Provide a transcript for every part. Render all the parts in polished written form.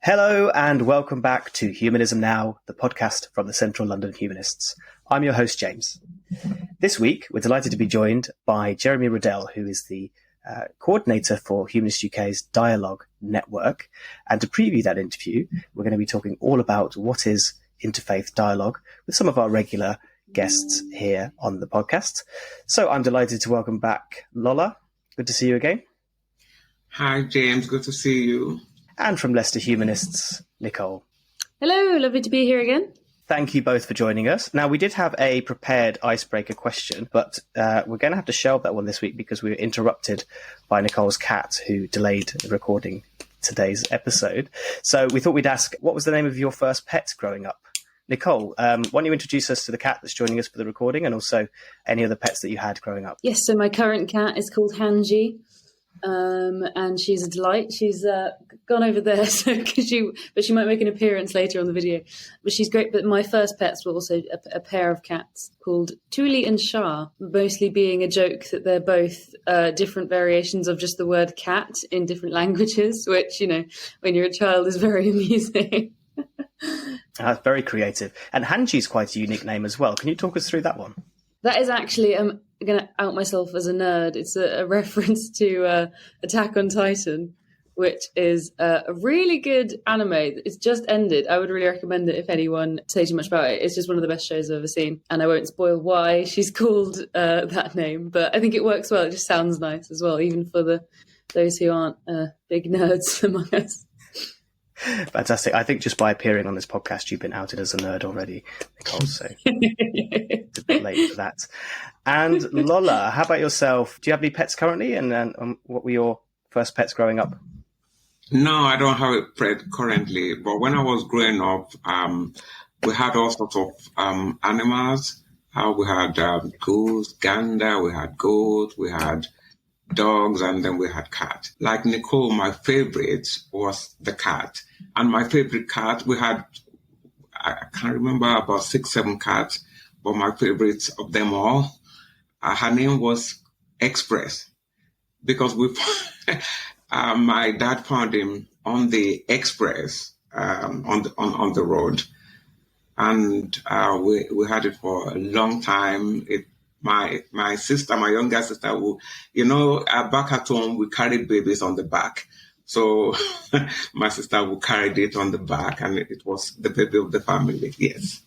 Hello and welcome back to Humanism Now, the podcast from the Central London Humanists. I'm your host, James. This week, we're delighted to be joined by Jeremy Rodell, who is the coordinator for Humanist UK's Dialogue Network. And to preview that interview, we're going to be talking all about what is Interfaith dialogue with some of our regular guests here on the podcast. So I'm delighted to welcome back Lola. Good to see you again. Hi, James. Good to see you. And from Leicester Humanists, Nicole. Hello, lovely to be here again. Thank you both for joining us. Now, we did have a prepared icebreaker question, but we're going to have to shelve that one this week because we were interrupted by Nicole's cat, who delayed recording today's episode. So we thought we'd ask, what was the name of your first pet growing up? Nicole, why don't you introduce us to the cat that's joining us for the recording and also any other pets that you had growing up? Yes, so my current cat is called Hanji. And she's a delight. She's gone over there, but she might make an appearance later on the video. But she's great. But my first pets were also a pair of cats called Tuli and Shah, mostly being a joke that they're both different variations of just the word cat in different languages, which, you know, when you're a child is very amusing. Very creative. And Hanji is quite a unique name as well. Can you talk us through that one? That is actually, I'm going to out myself as a nerd. It's a reference to Attack on Titan, which is a really good anime. It's just ended. I would really recommend it if anyone say too much about it. It's just one of the best shows I've ever seen. And I won't spoil why she's called that name, but I think it works well. It just sounds nice as well, even for those who aren't big nerds among us. Fantastic. I think just by appearing on this podcast, you've been outed as a nerd already, Nicole, so it's a bit late for that. And Lola, how about yourself? Do you have any pets currently? And what were your first pets growing up? No, I don't have a pet currently. But when I was growing up, we had all sorts of animals. We had goose, gander, we had goat, we had dogs, and then we had cat. Like Nicole, my favorite was the cat. And my favorite cat, I can't remember, about 6-7 cats, but my favorite of them all, her name was Express, because my dad found him on the Express, on the road. And we had it for a long time. My sister, my younger sister, back at home, we carried babies on the back. So my sister would carry it on the back, and it was the baby of the family. Yes.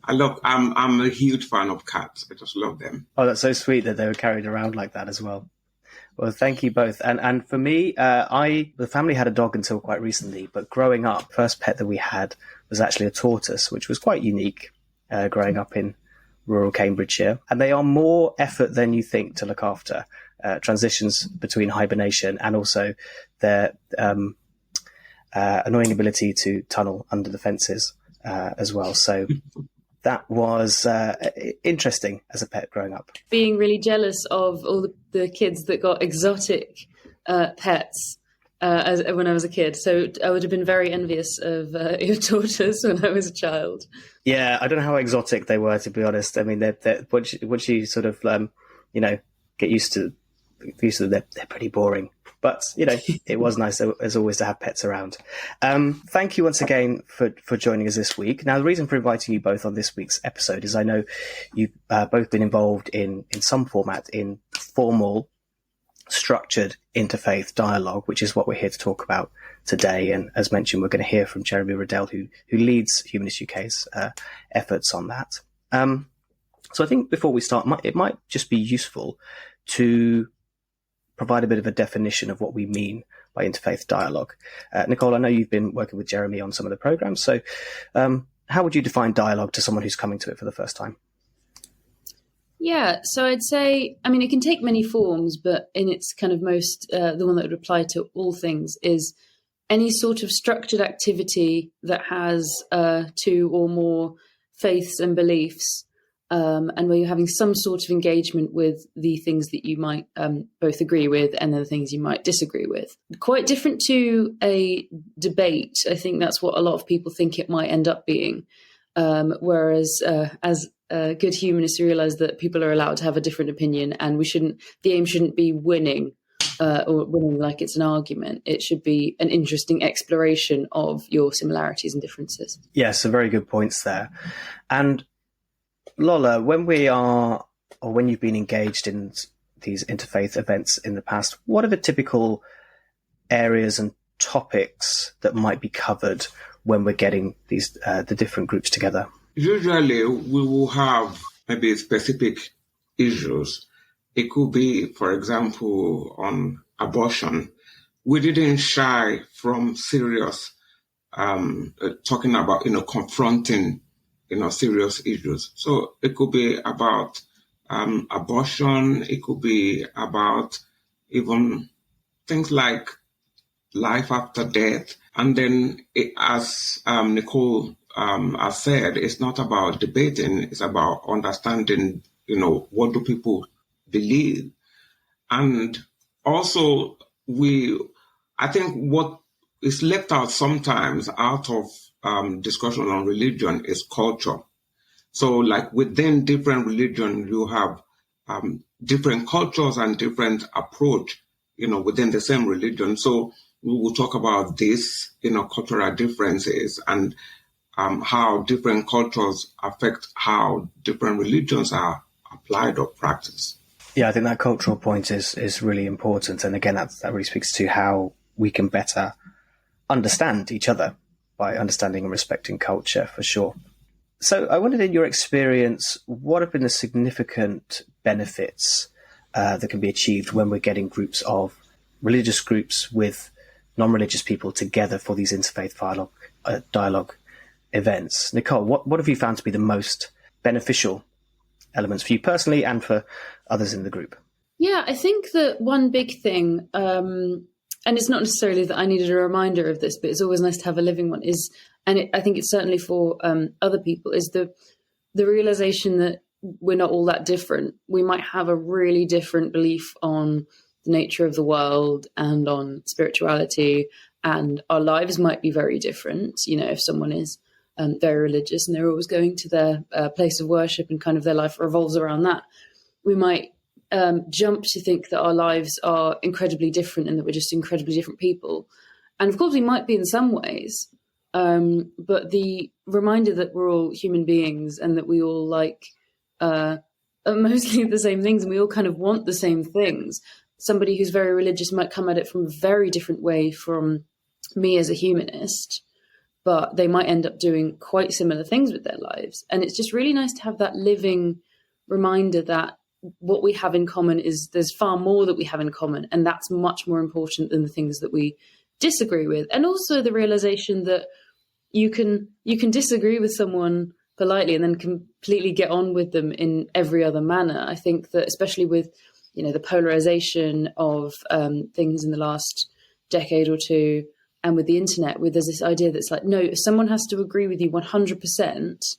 I'm a huge fan of cats. I just love them. Oh, that's so sweet that they were carried around like that as well. Well, thank you both. And for me, the family had a dog until quite recently, but growing up, first pet that we had was actually a tortoise, which was quite unique growing up in rural Cambridgeshire. And they are more effort than you think to look after. Transitions between hibernation and also their annoying ability to tunnel under the fences as well. So that was interesting as a pet growing up. Being really jealous of all the kids that got exotic pets when I was a kid. So I would have been very envious of your tortoise when I was a child. Yeah, I don't know how exotic they were, to be honest. I mean, once you sort of, get used to them, they're pretty boring. But, it was nice, as always, to have pets around. Thank you once again for joining us this week. Now, the reason for inviting you both on this week's episode is I know you've both been involved in some format in formal, structured interfaith dialogue, which is what we're here to talk about today. And as mentioned, we're going to hear from Jeremy Rodell, who leads Humanist UK's efforts on that. So I think before we start, it might just be useful to provide a bit of a definition of what we mean by interfaith dialogue. Nicole, I know you've been working with Jeremy on some of the programs. So how would you define dialogue to someone who's coming to it for the first time? Yeah, so I'd say, it can take many forms, but in its kind of most, the one that would apply to all things is any sort of structured activity that has 2 or more faiths and beliefs, and where you're having some sort of engagement with the things that you might both agree with and the things you might disagree with. Quite different to a debate. I think that's what a lot of people think it might end up being. Whereas as good humanists realize that people are allowed to have a different opinion, and the aim shouldn't be winning or winning like it's an argument. It should be an interesting exploration of your similarities and differences. Yes, some very good points there. And Lola, when you've been engaged in these interfaith events in the past, what are the typical areas and topics that might be covered when we're getting these the different groups together? Usually we will have maybe specific issues. It could be, for example, on abortion. We didn't shy from serious talking about, confronting, serious issues. So it could be about abortion. It could be about even things like life after death. And then, as Nicole has said, it's not about debating. It's about understanding, what do people believe. And also, I think what is left out sometimes out of discussion on religion is culture. So like within different religions, you have different cultures and different approach, within the same religion. So we will talk about this, cultural differences and how different cultures affect how different religions are applied or practiced. Yeah, I think that cultural point is really important. And again, that really speaks to how we can better understand each other by understanding and respecting culture, for sure. So I wondered, in your experience, what have been the significant benefits that can be achieved when we're getting groups of religious groups with non-religious people together for these interfaith dialogue events? Nicole, what have you found to be the most beneficial elements for you personally and for others in the group? Yeah, I think that one big thing, and it's not necessarily that I needed a reminder of this, but it's always nice to have a living one, I think it's certainly for other people, is the realization that we're not all that different. We might have a really different belief on the nature of the world and on spirituality, and our lives might be very different. If someone is very religious and they're always going to their place of worship and kind of their life revolves around that, we might jump to think that our lives are incredibly different and that we're just incredibly different people. And of course we might be in some ways, but the reminder that we're all human beings and that we all like mostly the same things and we all kind of want the same things. Somebody who's very religious might come at it from a very different way from me as a humanist, but they might end up doing quite similar things with their lives. And it's just really nice to have that living reminder that what we have in common is there's far more that we have in common, and that's much more important than the things that we disagree with. And also the realization that you can disagree with someone politely and then completely get on with them in every other manner. I think that especially with the polarization of things in the last decade or two, and with the internet, there's this idea that's like, no, someone has to agree with you 100%,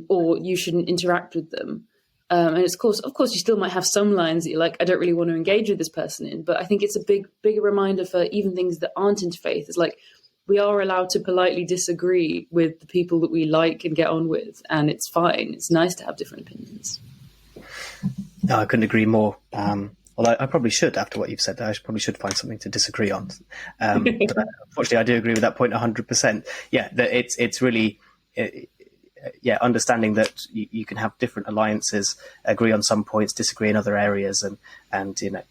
or you shouldn't interact with them. And of course, you still might have some lines that you're like, I don't really want to engage with this person in. But I think it's a bigger reminder for even things that aren't interfaith. It's like, we are allowed to politely disagree with the people that we like and get on with, and it's fine. It's nice to have different opinions. No, I couldn't agree more. Well, I probably should, after what you've said. I probably should find something to disagree on. But unfortunately, I do agree with that point 100%. Yeah, that it's really, understanding that you can have different alliances, agree on some points, disagree in other areas, and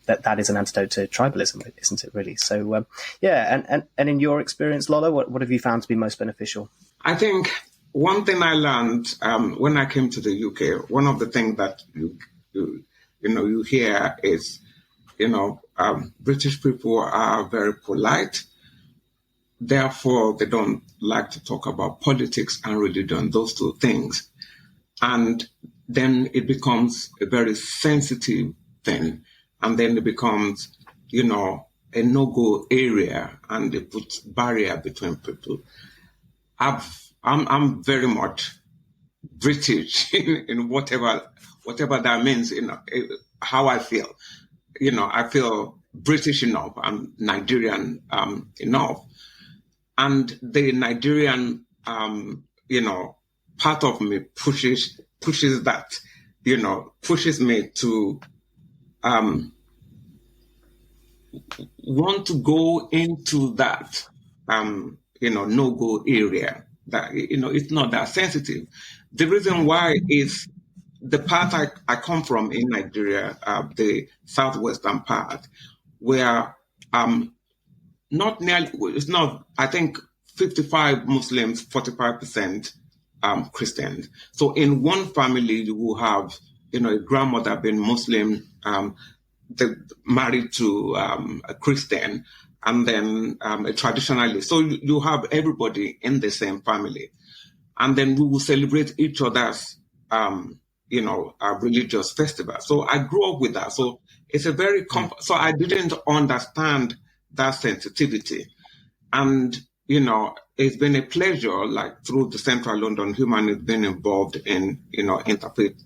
that is an antidote to tribalism, isn't it? Really. So and in your experience, Lola, what have you found to be most beneficial? I think one thing I learned when I came to the UK, one of the things that you hear is, British people are very polite. Therefore, they don't like to talk about politics and religion, those two things. And then it becomes a very sensitive thing. And then it becomes, a no-go area, and it puts barrier between people. I'm very much British in whatever that means, how I feel. I feel British enough. I'm Nigerian enough. And the Nigerian, part of me pushes that, pushes me to want to go into that, no-go area. That, it's not that sensitive. The reason why is the part I come from in Nigeria, the southwestern part, where not nearly, it's not, I think 55 Muslims, 45% Christians. So in one family, you will have, a grandmother being Muslim, married to a Christian, and then a traditionalist. So you have everybody in the same family. And then we will celebrate each other's, religious festival. So I grew up with that. So it's a very, so I didn't understand that sensitivity. And, it's been a pleasure, like through the Central London Humanist, being involved in, interfaith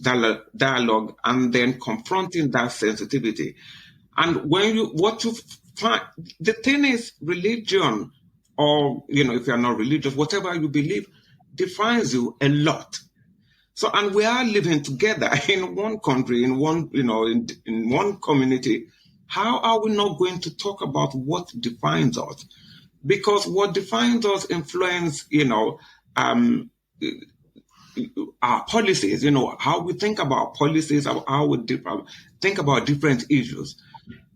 dialogue and then confronting that sensitivity. And what you find, the thing is, religion, or, if you're not religious, whatever you believe, defines you a lot. So, and we are living together in one country, in one, in one community. How are we not going to talk about what defines us? Because what defines us influence, our policies, how we think about policies, how we think about different issues.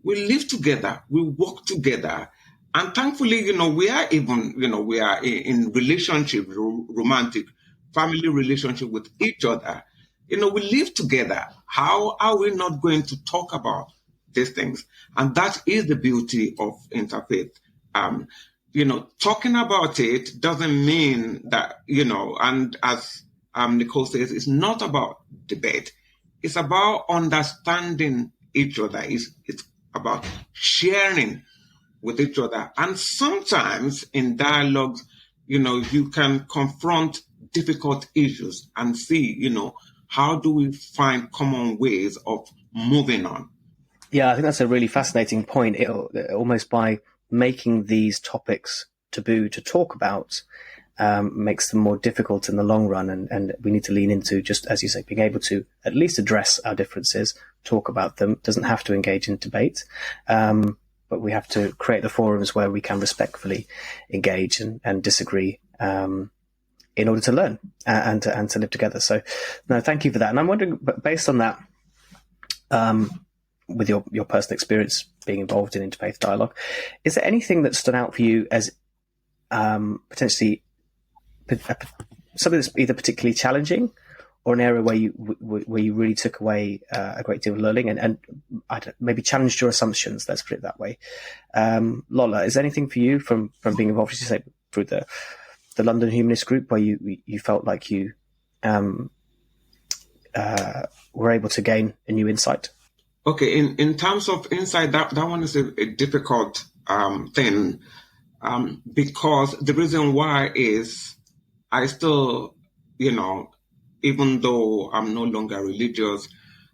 We live together, we work together. And thankfully, we are even, we are in relationship, romantic, family relationship with each other. We live together. How are we not going to talk about these things? And that is the beauty of interfaith. Talking about it doesn't mean that, and as Nicole says, it's not about debate. It's about understanding each other. It's about sharing with each other. And sometimes in dialogues, you can confront difficult issues and see, how do we find common ways of moving on? Yeah, I think that's a really fascinating point. Almost by making these topics taboo to talk about, makes them more difficult in the long run. And we need to lean into, just as you say, being able to at least address our differences, talk about them. Doesn't have to engage in debate, but we have to create the forums where we can respectfully engage and disagree, in order to learn and to live together. So, no, thank you for that. And I'm wondering, based on that, with your personal experience being involved in interfaith dialogue, is there anything that stood out for you as potentially something that's either particularly challenging or an area where you really took away a great deal of learning and maybe challenged your assumptions? Let's put it that way. Lola, is there anything for you from being involved, as you say, through the London Humanist group, where you felt like you were able to gain a new insight? Okay, in terms of insight, that one is a difficult thing, because the reason why is I still, even though I'm no longer religious,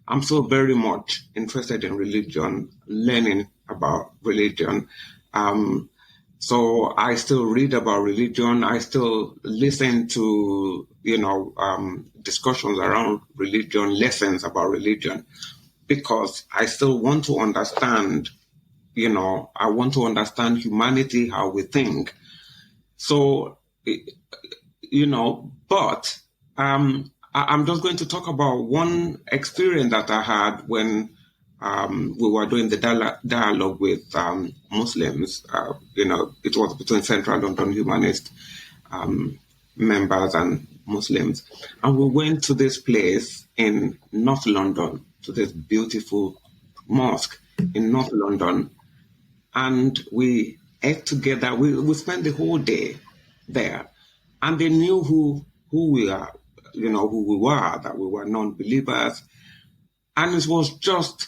I'm still very much interested in religion, learning about religion. So I still read about religion. I still listen to, discussions around religion, lessons about religion, because I still want to understand, I want to understand humanity, how we think. So, but I'm just going to talk about one experience that I had when we were doing the dialogue with Muslims. It was between Central London Humanist members and Muslims. And we went to this place in North London, to this beautiful mosque in North London. And we ate together. We spent the whole day there. And they knew who we are, who we were, that we were non-believers. And it was just,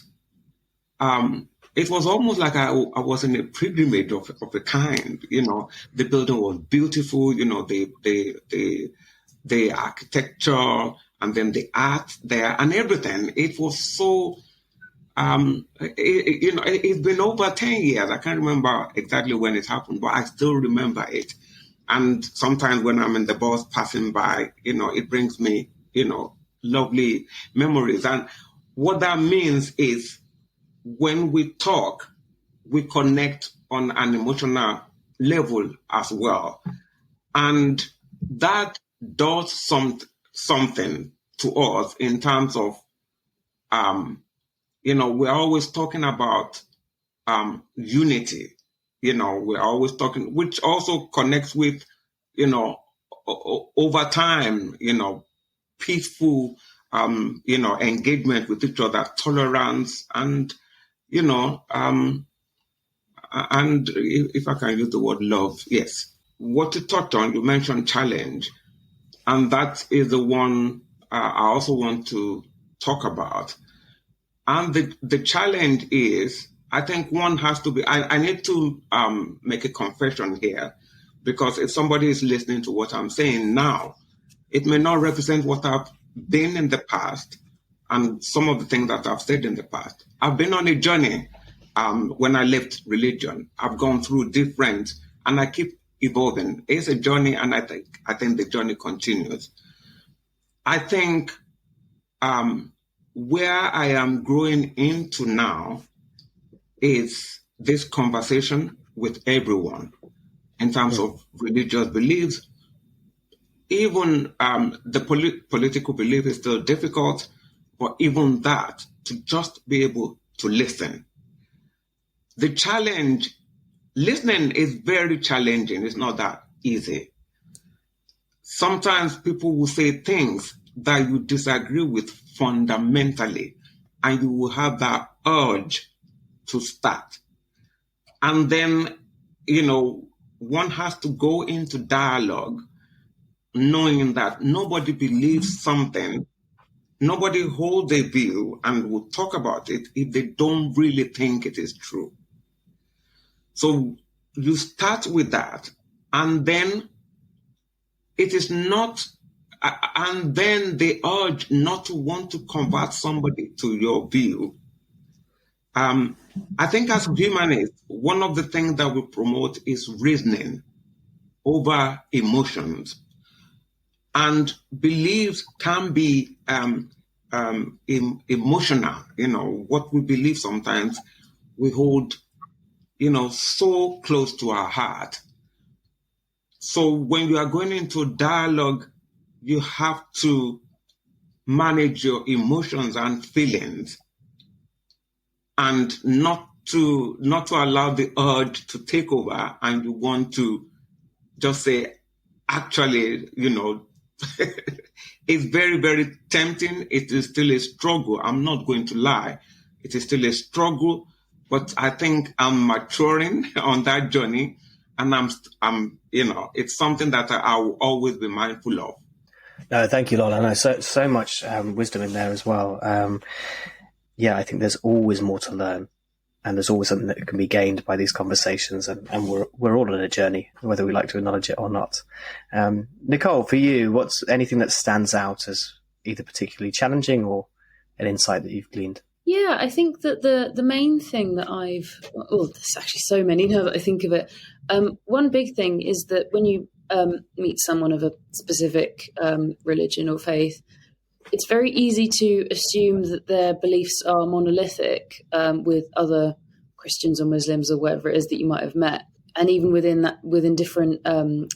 it was almost like I was in a pilgrimage of a kind. The building was beautiful, the architecture and then the art there and everything. It was so, it's been over 10 years. I can't remember exactly when it happened, but I still remember it. And sometimes when I'm in the bus passing by, it brings me, lovely memories. And what that means is when we talk, we connect on an emotional level as well. And that does something to us in terms of, we're always talking about unity. We're always talking, which also connects with, over time, peaceful, engagement with each other, tolerance, and, and if I can use the word love, yes. What you touched on, you mentioned challenge, and that is the one I also want to talk about. And the challenge is, I think one has to be, I need to make a confession here, because if somebody is listening to what I'm saying now, it may not represent what I've been in the past and some of the things that I've said in the past. I've been on a journey when I left religion. I've gone through different, and I keep evolving. It's a journey, and I think the journey continues. I think where I am growing into now is this conversation with everyone in terms of religious beliefs. Even the political belief is still difficult, but even that, to just be able to listen. The challenge, listening is very challenging. It's not that easy. Sometimes people will say things that you disagree with fundamentally, and you will have that urge to start. And then, one has to go into dialogue knowing that nobody believes something, nobody holds a view and will talk about it if they don't really think it is true. So you start with that, and then it is not, and then the urge not to want to convert somebody to your view. I think as humanists, one of the things that we promote is reasoning over emotions. And beliefs can be emotional. What we believe sometimes we hold, so close to our heart. So when you are going into dialogue, you have to manage your emotions and feelings, and not to allow the urge to take over, and you want to just say, actually, it's very, very tempting. It is still a struggle. I'm not going to lie. It is still a struggle, but I think I'm maturing on that journey, and I'm it's something that I will always be mindful of. No, thank you, Lola. No, so much wisdom in there as well. I think there's always more to learn, and there's always something that can be gained by these conversations, and we're all on a journey, whether we like to acknowledge it or not. Nicole, for you, what's anything that stands out as either particularly challenging or an insight that you've gleaned? Yeah, I think that the main thing that there's actually so many now that I think of it. One big thing is that when you meet someone of a specific religion or faith, it's very easy to assume that their beliefs are monolithic with other Christians or Muslims or whatever it is that you might have met. And even within different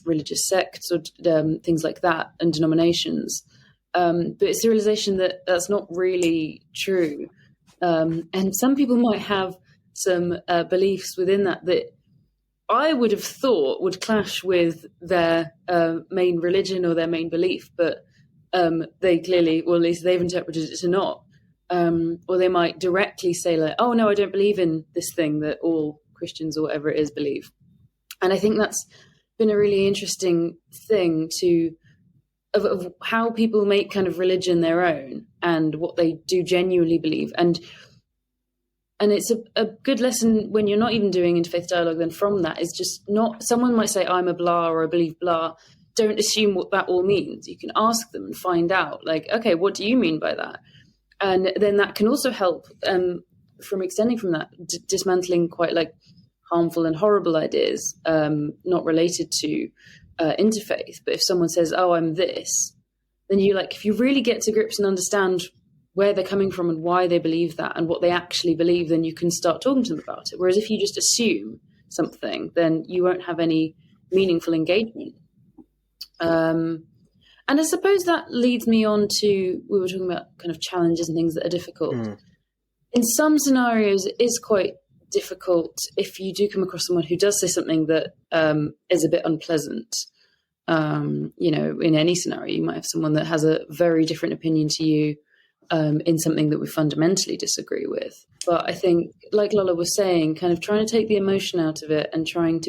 religious sects or things like that and denominations. But it's the realization that that's not really true. And some people might have some beliefs within that I would have thought would clash with their main religion or their main belief, but they clearly, or at least they've interpreted it to not. Or they might directly say like, oh no, I don't believe in this thing that all Christians or whatever it is believe. And I think that's been a really interesting thing of how people make kind of religion their own and what they do genuinely believe. And it's a good lesson when you're not even doing interfaith dialogue, then from that is just not, someone might say, I'm a blah or I believe blah. Don't assume what that all means. You can ask them and find out, like, okay, what do you mean by that? And then that can also help from extending from that, dismantling quite like harmful and horrible ideas, not related to interfaith. But if someone says, oh, I'm this, then you if you really get to grips and understand where they're coming from and why they believe that and what they actually believe, then you can start talking to them about it. Whereas if you just assume something, then you won't have any meaningful engagement. And I suppose that leads me on to, we were talking about kind of challenges and things that are difficult. In some scenarios, it is quite difficult if you do come across someone who does say something that is a bit unpleasant. In any scenario, you might have someone that has a very different opinion to you in something that we fundamentally disagree with. But I think, like Lola was saying, kind of trying to take the emotion out of it and try and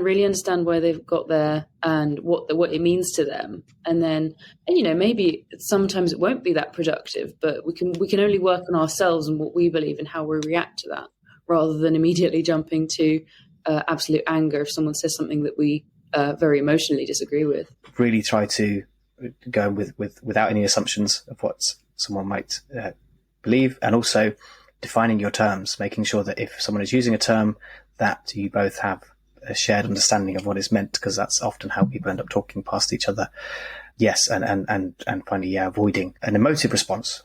really understand where they've got there and what it means to them. And maybe sometimes it won't be that productive, but we can only work on ourselves and what we believe and how we react to that, rather than immediately jumping to absolute anger if someone says something that we very emotionally disagree with. Really try to go without any assumptions of what someone might believe, and also defining your terms, making sure that if someone is using a term, that you both have a shared understanding of what is meant, because that's often how people end up talking past each other. Yes, and finally, avoiding an emotive response.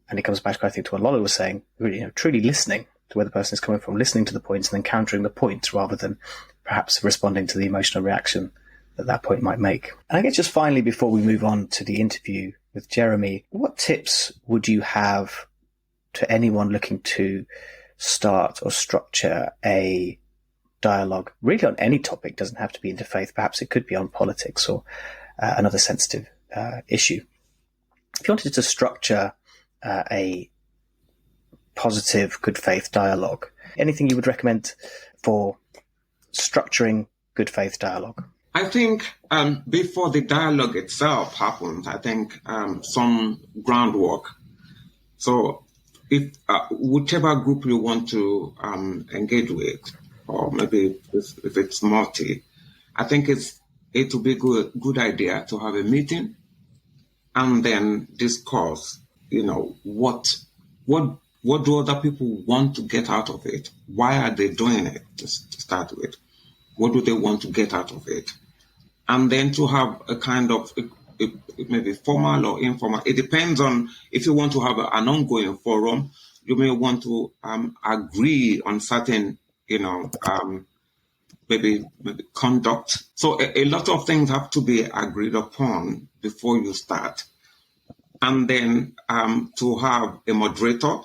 And it comes back, I think, to what Lola was saying, really, truly listening to where the person is coming from, listening to the points and then countering the point, rather than perhaps responding to the emotional reaction that point might make. And I guess just finally, before we move on to the interview with Jeremy, what tips would you have to anyone looking to start or structure a dialogue, really on any topic? Doesn't have to be interfaith. Perhaps it could be on politics or another sensitive issue. If you wanted to structure a positive, good faith dialogue, anything you would recommend for structuring good faith dialogue? I think before the dialogue itself happens, I think some groundwork. So if whichever group you want to engage with, or maybe if it's multi, I think it would be a good idea to have a meeting and then discuss, what do other people want to get out of it? Why are they doing it to start with? What do they want to get out of it? And then to have a kind of maybe formal or informal. It depends on if you want to have an ongoing forum. You may want to agree on certain, maybe conduct. So a lot of things have to be agreed upon before you start. And then to have a moderator,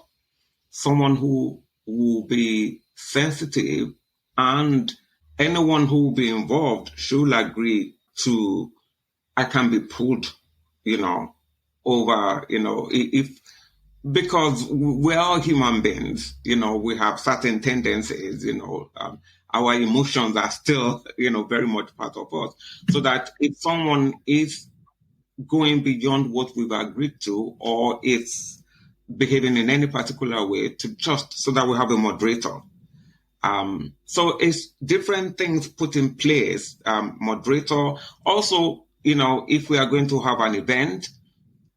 someone who will be sensitive, and anyone who will be involved should agree to, I can be pulled, over, because we're all human beings, we have certain tendencies, our emotions are still, very much part of us. So that if someone is going beyond what we've agreed to, or it's behaving in any particular way, to just so that we have a moderator. So it's different things put in place, moderator. Also, if we are going to have an event,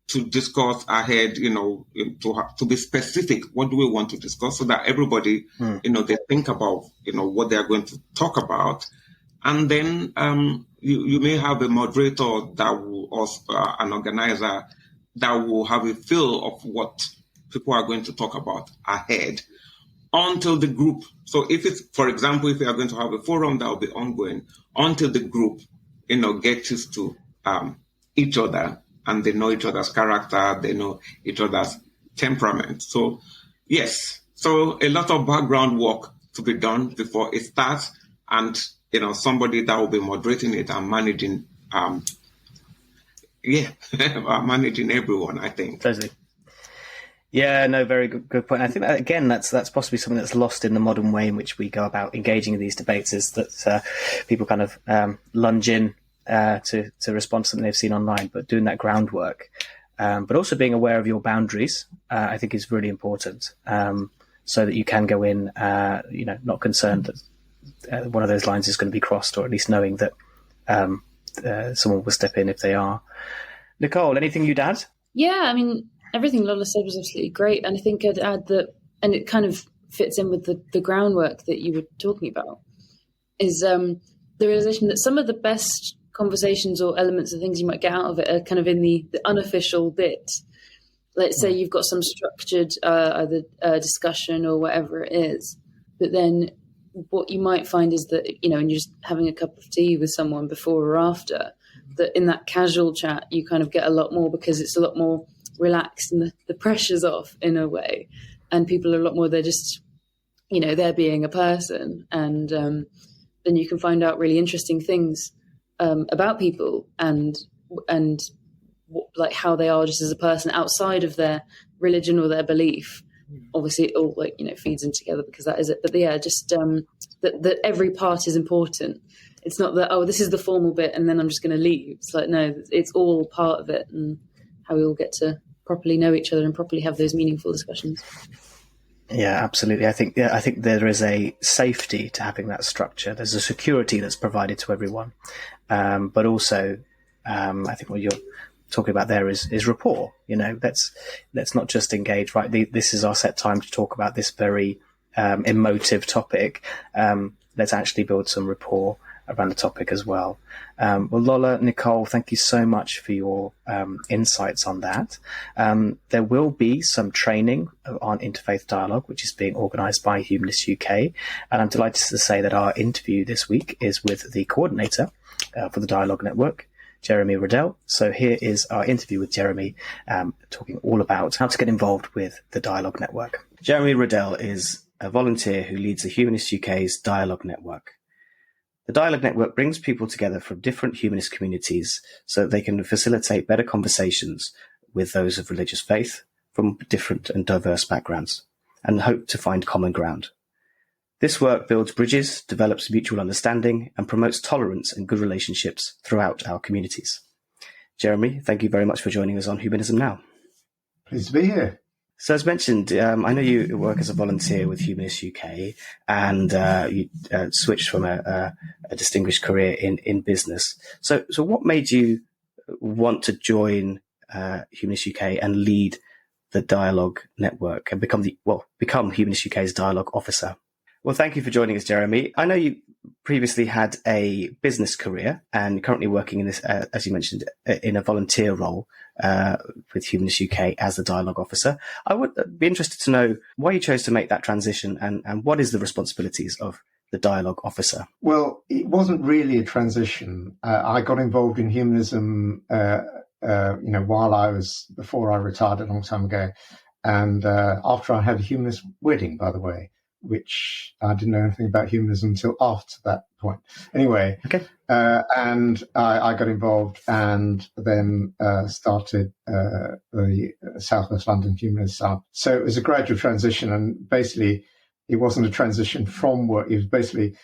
to discuss ahead, to be specific, what do we want to discuss, so that everybody, they think about, what they are going to talk about. And then you may have a moderator that will also, an organizer that will have a feel of what people are going to talk about ahead until the group. So if it's, for example, if we are going to have a forum that will be ongoing until the group, get used to each other, and they know each other's character, they know each other's temperament. So yes, so a lot of background work to be done before it starts, and somebody that will be moderating it and managing, managing everyone, I think. Totally. Yeah, no, very good point. I think that, again, that's possibly something that's lost in the modern way in which we go about engaging in these debates, is that people kind of lunge in to respond to something they've seen online, but doing that groundwork, but also being aware of your boundaries, I think is really important, so that you can go in, not concerned that one of those lines is going to be crossed, or at least knowing that someone will step in if they are. Nicole, anything you'd add? Yeah, I mean, everything Lola said was absolutely great. And I think I'd add that, and it kind of fits in with the groundwork that you were talking about, is the realization that some of the best conversations or elements of things you might get out of it are kind of in the unofficial bit. let's say you've got some structured either discussion or whatever it is, but then what you might find is that, and you're just having a cup of tea with someone before or after, that in that casual chat, you kind of get a lot more because it's a lot more relaxed and the pressure's off in a way. And people are a lot more, they're just, they're being a person. And then you can find out really interesting things about people and like how they are just as a person outside of their religion or their belief. Obviously it all feeds in together because that is it. But yeah, just that every part is important. It's not that, this is the formal bit and then I'm just going to leave. It's like, no, it's all part of it, and how we all get to properly know each other and properly have those meaningful discussions. Yeah, absolutely. I think there is a safety to having that structure. There's a security that's provided to everyone. But also, I think what you're talking about there is rapport. Let's not just engage, right? This is our set time to talk about this very emotive topic. Let's actually build some rapport around the topic as well. Well, Lola Nicole, thank you so much for your insights on that. There will be some training on interfaith dialogue, which is being organised by Humanist UK. And I'm delighted to say that our interview this week is with the coordinator for the Dialogue Network, Jeremy Rodell. So here is our interview with Jeremy, talking all about how to get involved with the Dialogue Network. Jeremy Rodell is a volunteer who leads the Humanist UK's Dialogue Network. The Dialogue Network brings people together from different humanist communities so that they can facilitate better conversations with those of religious faith from different and diverse backgrounds and hope to find common ground. This work builds bridges, develops mutual understanding, and promotes tolerance and good relationships throughout our communities. Jeremy, thank you very much for joining us on Humanism Now. Pleased to be here. So as mentioned, I know you work as a volunteer with Humanist UK, and you switched from a distinguished career in business. So what made you want to join Humanist UK and lead the Dialogue Network and become Humanist UK's Dialogue Officer? Well, thank you for joining us, Jeremy. I know you previously had a business career and currently working in this, as you mentioned, in a volunteer role with Humanist UK as the Dialogue Officer. I would be interested to know why you chose to make that transition and what is the responsibilities of the Dialogue Officer? Well, it wasn't really a transition. I got involved in humanism, before I retired a long time ago, and after I had a humanist wedding, by the way, which I didn't know anything about humanism until after that point. Anyway, okay. And I got involved and then started the South West London Humanist Hub. So it was a gradual transition, and basically it wasn't a transition from work. It was basically,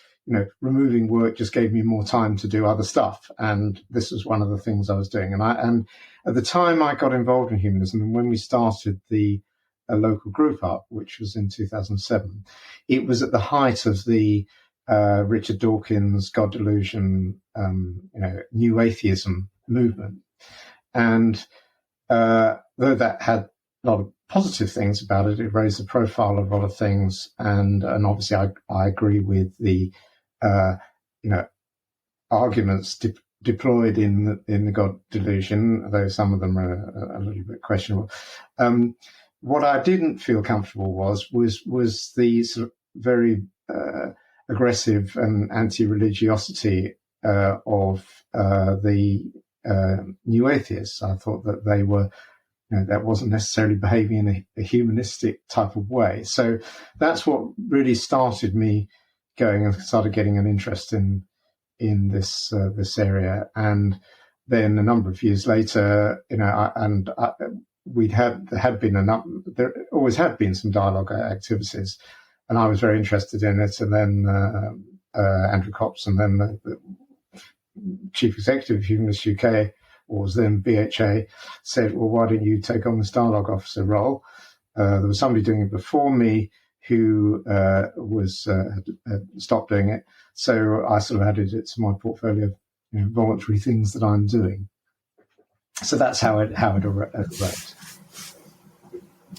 removing work just gave me more time to do other stuff. And this was one of the things I was doing. And at the time I got involved in humanism, and when we started a local group up, which was in 2007, it was at the height of the Richard Dawkins God delusion, new atheism movement. And though that had a lot of positive things about it, it raised the profile of a lot of things. And obviously I agree with the, arguments deployed in the God delusion, though some of them are a little bit questionable. What I didn't feel comfortable was the sort of very aggressive and anti-religiosity of the new atheists. I thought that they were, that wasn't necessarily behaving in a humanistic type of way. So that's what really started me going and started getting an interest in this area. And then a number of years later, there always had been some dialogue activities, and I was very interested in it. And then Andrew Copps, and then the chief executive of Humanist UK, or was then BHA, said, well, why don't you take on this dialogue officer role? There was somebody doing it before me who had stopped doing it. So I sort of added it to my portfolio of voluntary things that I'm doing. So that's how it arose.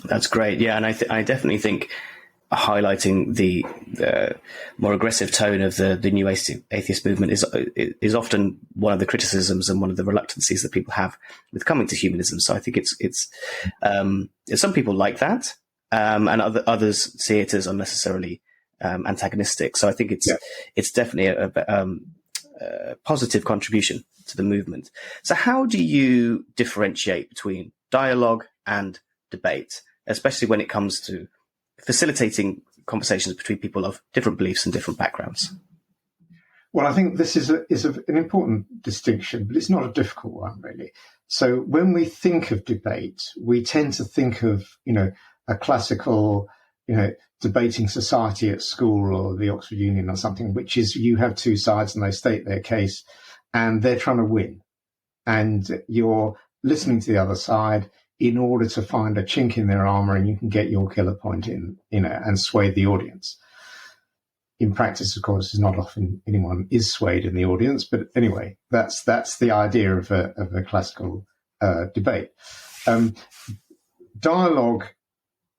That's great. Yeah, and I definitely think highlighting the more aggressive tone of the new atheist movement is often one of the criticisms and one of the reluctancies that people have with coming to humanism. So I think it's some people like that, and others see it as unnecessarily antagonistic. So I think it's definitely a positive contribution to the movement. So how do you differentiate between dialogue and debate, especially when it comes to facilitating conversations between people of different beliefs and different backgrounds? Well, I think this is an important distinction, but it's not a difficult one, really. So when we think of debate, we tend to think of, a classical, debating society at school or the Oxford Union or something, which is you have two sides and they state their case and they're trying to win. And you're listening to the other side in order to find a chink in their armor, and you can get your killer point in, and sway the audience. In practice, of course, is not often anyone is swayed in the audience, but anyway, that's the idea of a classical debate. Dialogue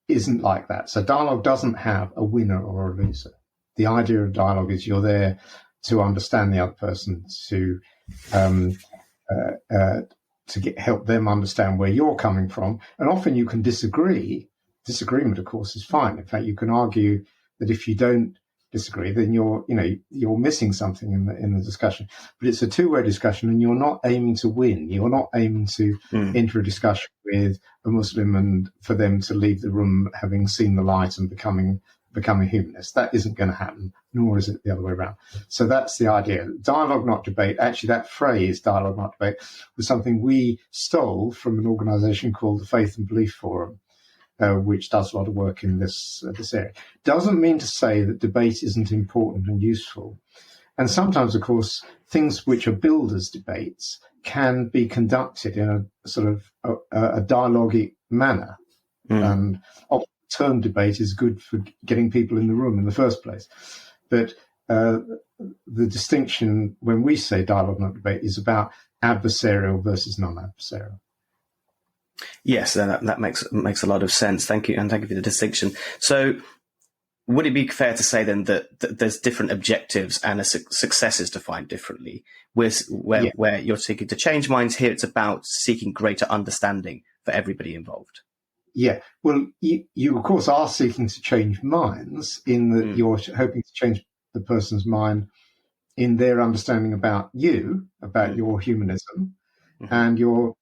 isn't like that. So dialogue doesn't have a winner or a loser. The idea of dialogue is you're there to understand the other person, to help them understand where you're coming from. And often you can disagree. Disagreement, of course, is fine. In fact, you can argue that if you don't disagree, then you're missing something in the discussion. But it's a two-way discussion, and you're not aiming to win. You're not aiming to enter a discussion with a Muslim and for them to leave the room having seen the light and becoming a humanist. That isn't going to happen, nor is it the other way around. So that's the idea. Dialogue, not debate. Actually, that phrase, dialogue, not debate, was something we stole from an organisation called the Faith and Belief Forum, which does a lot of work in this area. Doesn't mean to say that debate isn't important and useful. And sometimes, of course, things which are billed as debates can be conducted in a sort of a dialogic manner. And often the term debate is good for getting people in the room in the first place. But the distinction when we say dialogue, not debate, is about adversarial versus non-adversarial. Yes, that makes a lot of sense. Thank you, and thank you for the distinction. So, would it be fair to say then that there's different objectives and success is defined differently? Where you're seeking to change minds, here it's about seeking greater understanding for everybody involved. Yeah, well, you of course are seeking to change minds in that you're hoping to change the person's mind in their understanding about you, about your humanism, and you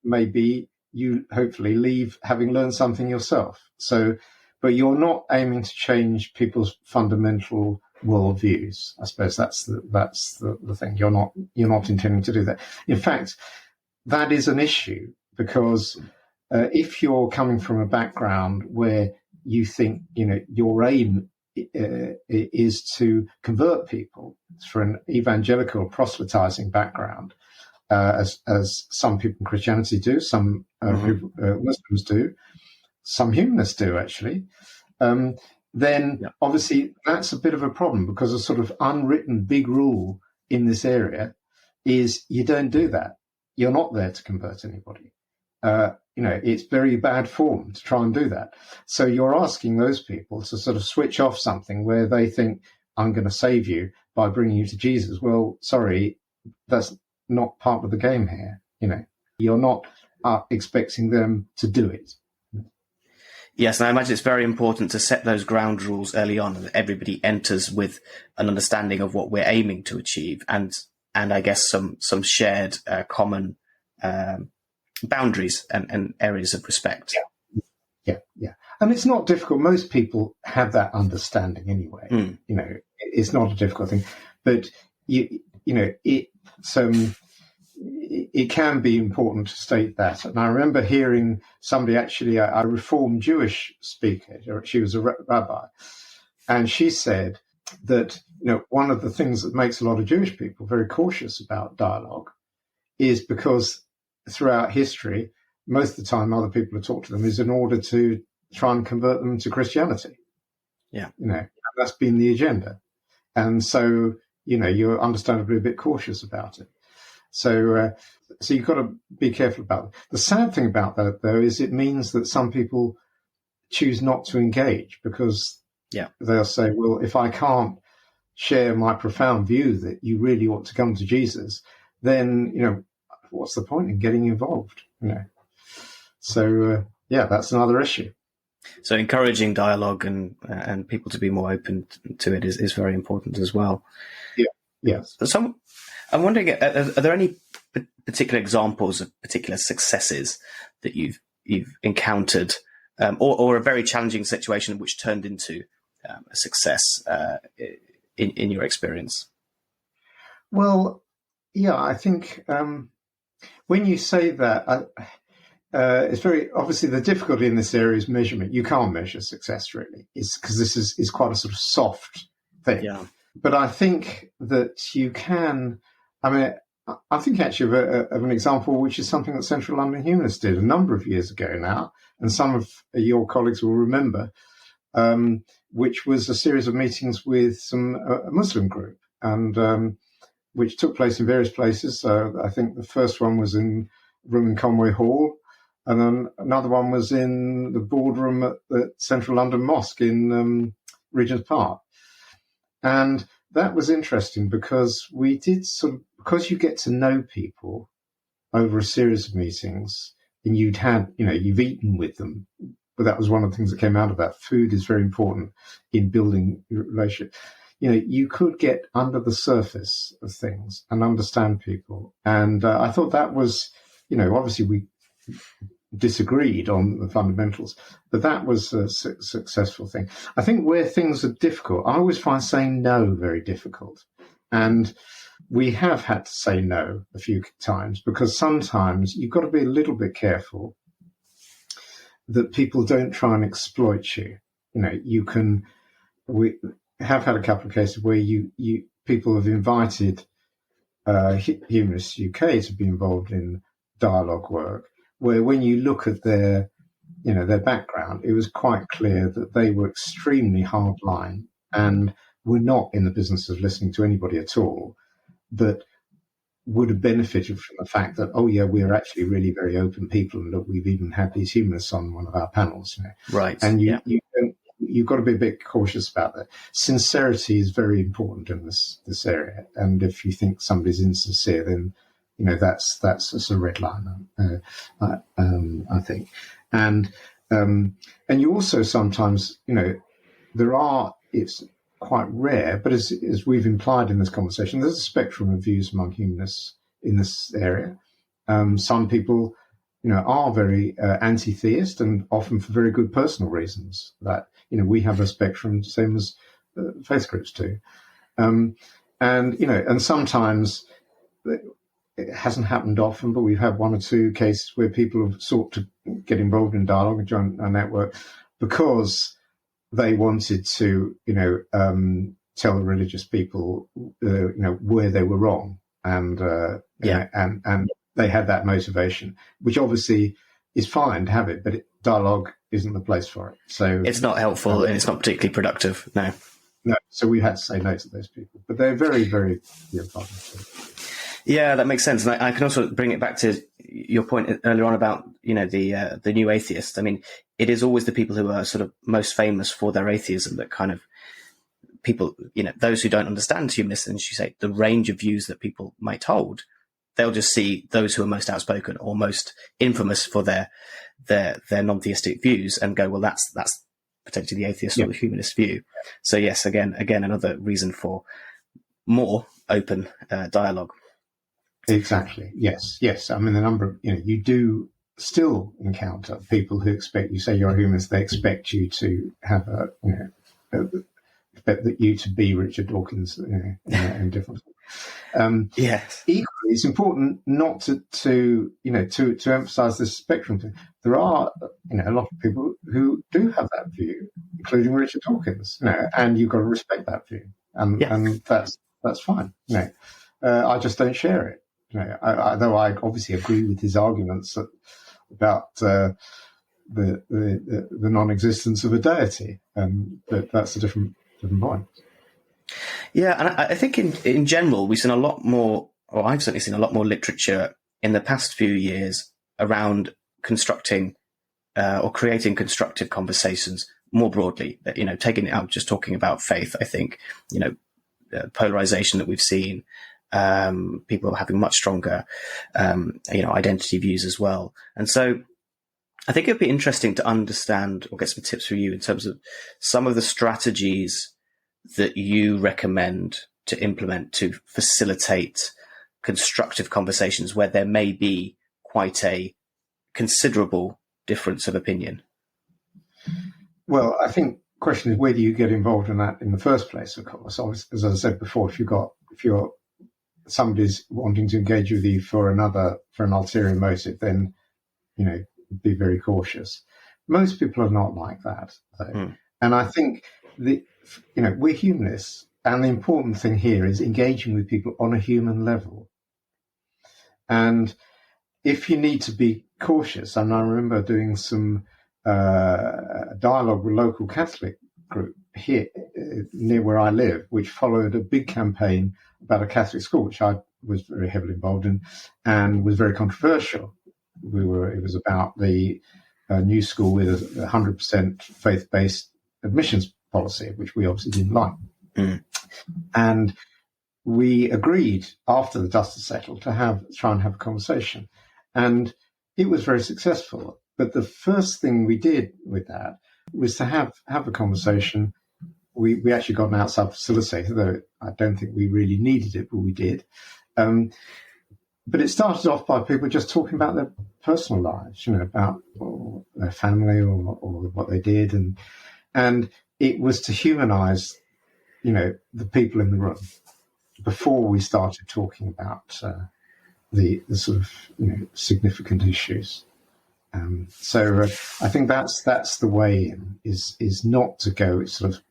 hopefully leave having learned something yourself. So, but you're not aiming to change people's fundamental worldviews. I suppose that's the thing. You're not intending to do that. In fact, that is an issue because if you're coming from a background where you think your aim is to convert people through an evangelical proselytizing background, as some people in Christianity do, some Muslims do, some humanists do actually, then obviously that's a bit of a problem, because a sort of unwritten big rule in this area is you don't do that. You're not there to convert anybody. It's very bad form to try and do that. So you're asking those people to sort of switch off something where they think, I'm going to save you by bringing you to Jesus. Well, sorry, that's not part of the game here. You're not expecting them to do it. Yes, and I imagine it's very important to set those ground rules early on, that everybody enters with an understanding of what we're aiming to achieve, and I guess some shared common boundaries and areas of respect. Yeah. And it's not difficult. Most people have that understanding anyway. It's not a difficult thing, but it can be important to state that. And I remember hearing somebody, actually a Reformed Jewish speaker, she was a rabbi, and she said that one of the things that makes a lot of Jewish people very cautious about dialogue is because throughout history, most of the time other people have talked to them is in order to try and convert them to Christianity. Yeah. That's been the agenda. And so, you're understandably a bit cautious about it. So you've got to be careful about it. The sad thing about that, though, is it means that some people choose not to engage because Yeah. They'll say, well, if I can't share my profound view that you really ought to come to Jesus, then, what's the point in getting involved? So, that's another issue. So encouraging dialogue and people to be more open to it is very important as well. Yeah. Yes. So I'm wondering, are there any particular examples of particular successes that you've encountered, or a very challenging situation which turned into a success in your experience? Well, yeah, I think when you say that, it's very obviously the difficulty in this area is measurement. You can't measure success really, it's because this is quite a sort of soft thing. Yeah. But I think that you can. I mean, I think actually of an example which is something that Central London Humanists did a number of years ago now, and some of your colleagues will remember, which was a series of meetings with a Muslim group, and which took place in various places. I think the first one was in a room in Conway Hall, and then another one was in the boardroom at the Central London Mosque in Regent's Park. And that was interesting because we did because you get to know people over a series of meetings, and you've eaten with them. But that was one of the things that came out of that. Food is very important in building relationship. You could get under the surface of things and understand people. And I thought that was, obviously we disagreed on the fundamentals, but that was a successful thing. I think where things are difficult, I always find saying no very difficult. And we have had to say no a few times, because sometimes you've got to be a little bit careful that people don't try and exploit you. We have had a couple of cases where people have invited Humanists UK to be involved in dialogue work, where when you look at their background, it was quite clear that they were extremely hardline and were not in the business of listening to anybody at all, but would have benefited from the fact that, we're actually really very open people, and look, we've even had these humanists on one of our panels. Right. And you've got to be a bit cautious about that. Sincerity is very important in this area, and if you think somebody's insincere, then that's a red line. I think, and you also sometimes it's quite rare, but as we've implied in this conversation, there's a spectrum of views among humanists in this area. Some people, are very anti-theist, and often for very good personal reasons. That we have a spectrum, same as faith groups do, and sometimes it hasn't happened often, but we've had one or two cases where people have sought to get involved in dialogue and join a network because they wanted to, tell the religious people, where they were wrong, and and they had that motivation, which obviously is fine to have it, but dialogue isn't the place for it. So it's not helpful, and it's not particularly productive. No. So we had to say no to those people, but they're very, very important. Yeah, that makes sense. And I can also bring it back to your point earlier on about, the new atheists. I mean, it is always the people who are sort of most famous for their atheism that kind of people, those who don't understand humanists, and as you say, the range of views that people might hold, they'll just see those who are most outspoken or most infamous for their non-theistic views and go, well, that's potentially the atheist or the humanist view. So yes, again, another reason for more open dialogue. Exactly. Yes. I mean, the number of, you do still encounter people who expect, you say you're a humanist, they expect you to have expect that you to be Richard Dawkins, in different yes. Equally, it's important not to emphasize this spectrum thing. There are, a lot of people who do have that view, including Richard Dawkins, and you've got to respect that view. And that's fine. I just don't share it. Though I obviously agree with his arguments about the non-existence of a deity, but that's a different point. Yeah, and I think in general we've seen a lot more, or I've certainly seen a lot more literature in the past few years around constructing or creating constructive conversations more broadly, taking it out, just talking about faith, I think, polarization that we've seen, people having much stronger, identity views as well. And so I think it'd be interesting to understand or get some tips from you in terms of some of the strategies that you recommend to implement to facilitate constructive conversations where there may be quite a considerable difference of opinion. Well, I think the question is, where do you get involved in that in the first place? Of course, as I said before, if somebody's wanting to engage with you for an ulterior motive, then be very cautious. Most people are not like that, though. And I think we're humanists, and the important thing here is engaging with people on a human level. And if you need to be cautious, and I remember doing some dialogue with a local Catholic group here near where I live, which followed a big campaign about a Catholic school, which I was very heavily involved in and was very controversial. It was about the new school with a 100% faith-based admissions policy, which we obviously didn't like. And we agreed after the dust had settled to try and have a conversation. And it was very successful. But the first thing we did with that was to have a conversation. We actually got an outside facilitator, though I don't think we really needed it, but we did. But it started off by people just talking about their personal lives, about their family or what they did. And it was to humanize, the people in the room before we started talking about the sort of, significant issues. So I think that's the way in, is not to go sort of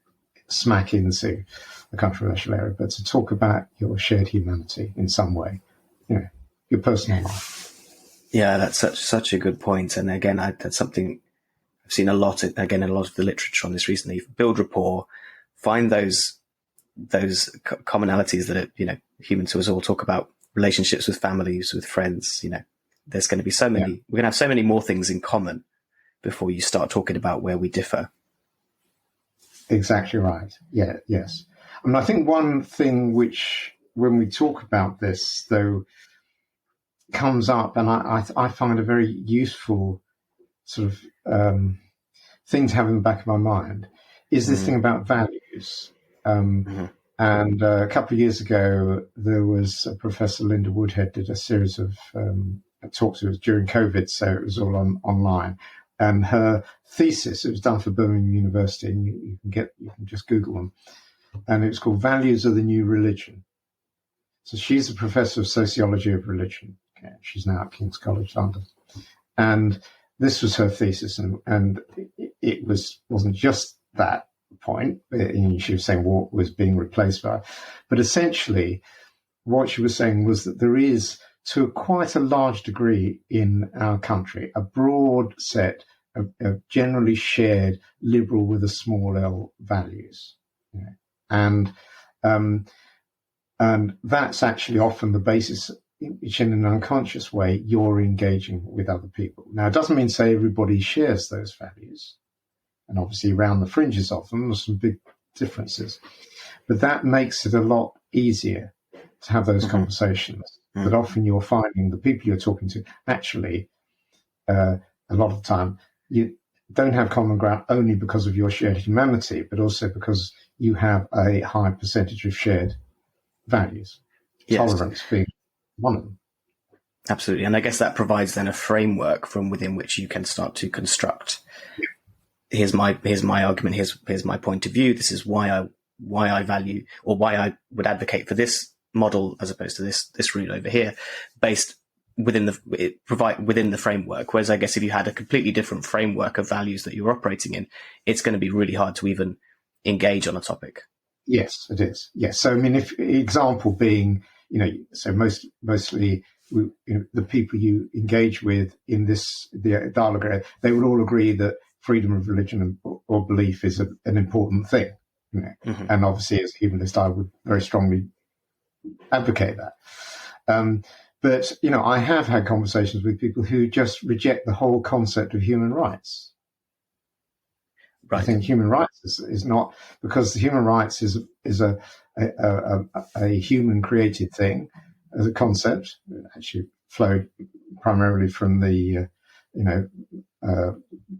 smack into a controversial area, but to talk about your shared humanity in some way, your personal life. Yeah, that's such a good point. And again, that's something I've seen a lot of the literature on this recently. Build rapport, find those commonalities that are, humans who all talk about relationships with families, with friends. There's going to be so many. We're going to have so many more things in common before you start talking about where we differ. Exactly right. Yeah. Yes. I mean, I think one thing which, when we talk about this, though, comes up, and I find a very useful sort of thing to have in the back of my mind, is this thing about values. And a couple of years ago, there was Professor Linda Woodhead did a series of talks. It was during COVID, so it was all online. And her thesis, it was done for Birmingham University, and you can just Google them. And it was called "Values of the New Religion." So she's a professor of sociology of religion. Okay. She's now at King's College London, and this was her thesis, and it wasn't just that point. She was saying what was being replaced by, but essentially, what she was saying was that there is, to quite a large degree in our country, a broad set of generally shared liberal with a small L values, and that's actually often the basis which, in an unconscious way, you're engaging with other people. Now, it doesn't mean to say everybody shares those values, and obviously around the fringes of them, there's some big differences, but that makes it a lot easier to have those conversations. But often you're finding the people you're talking to actually, a lot of the time, you don't have common ground only because of your shared humanity, but also because you have a high percentage of shared values. Yes. Tolerance being one of them. Absolutely. And I guess that provides then a framework from within which you can start to construct. Here's my argument. Here's my point of view. This is why I value, or why I would advocate for this model as opposed to this route over here, based within the framework. Whereas I guess if you had a completely different framework of values that you're operating in, it's going to be really hard to even engage on a topic. Yes, it is. Yes. So I mean, if example being, so mostly the people you engage with in the dialogue area, they would all agree that freedom of religion or belief is an important thing. And obviously, as a humanist, I would very strongly advocate that. But, I have had conversations with people who just reject the whole concept of human rights. Right. I think human rights is not, because human rights is a human created thing as a concept. It actually flowed primarily from the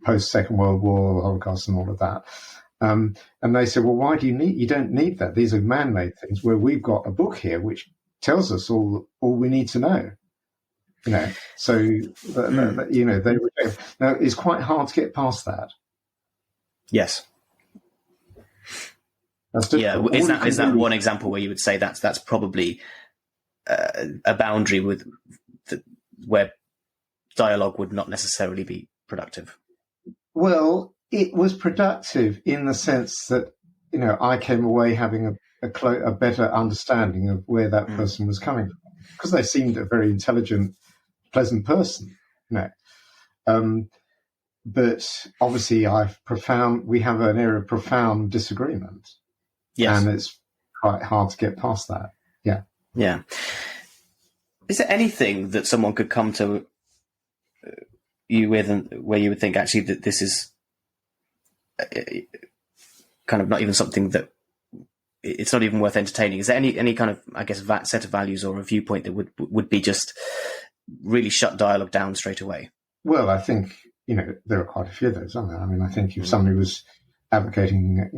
post Second World War, Holocaust, and all of that. And they said, well, why do you don't need that? These are man-made things, where we've got a book here which tells us all we need to know. So they reject. Now it's quite hard to get past that. Yes. Yeah. Is that one example where you would say that's probably a boundary where dialogue would not necessarily be productive? Well, it was productive in the sense that I came away having a better understanding of where that person was coming from, because they seemed a very intelligent, pleasant person. But obviously we have an area of profound disagreement. Yes. And it's quite hard to get past that. Yeah. Yeah. Is there anything that someone could come to you with, and where you would think actually that this is kind of not even something that it's not even worth entertaining? Is there any kind of, I guess, set of values or a viewpoint that would be just really shut dialogue down straight away? Well, I think, there are quite a few of those, aren't there? I mean, I think if somebody was advocating,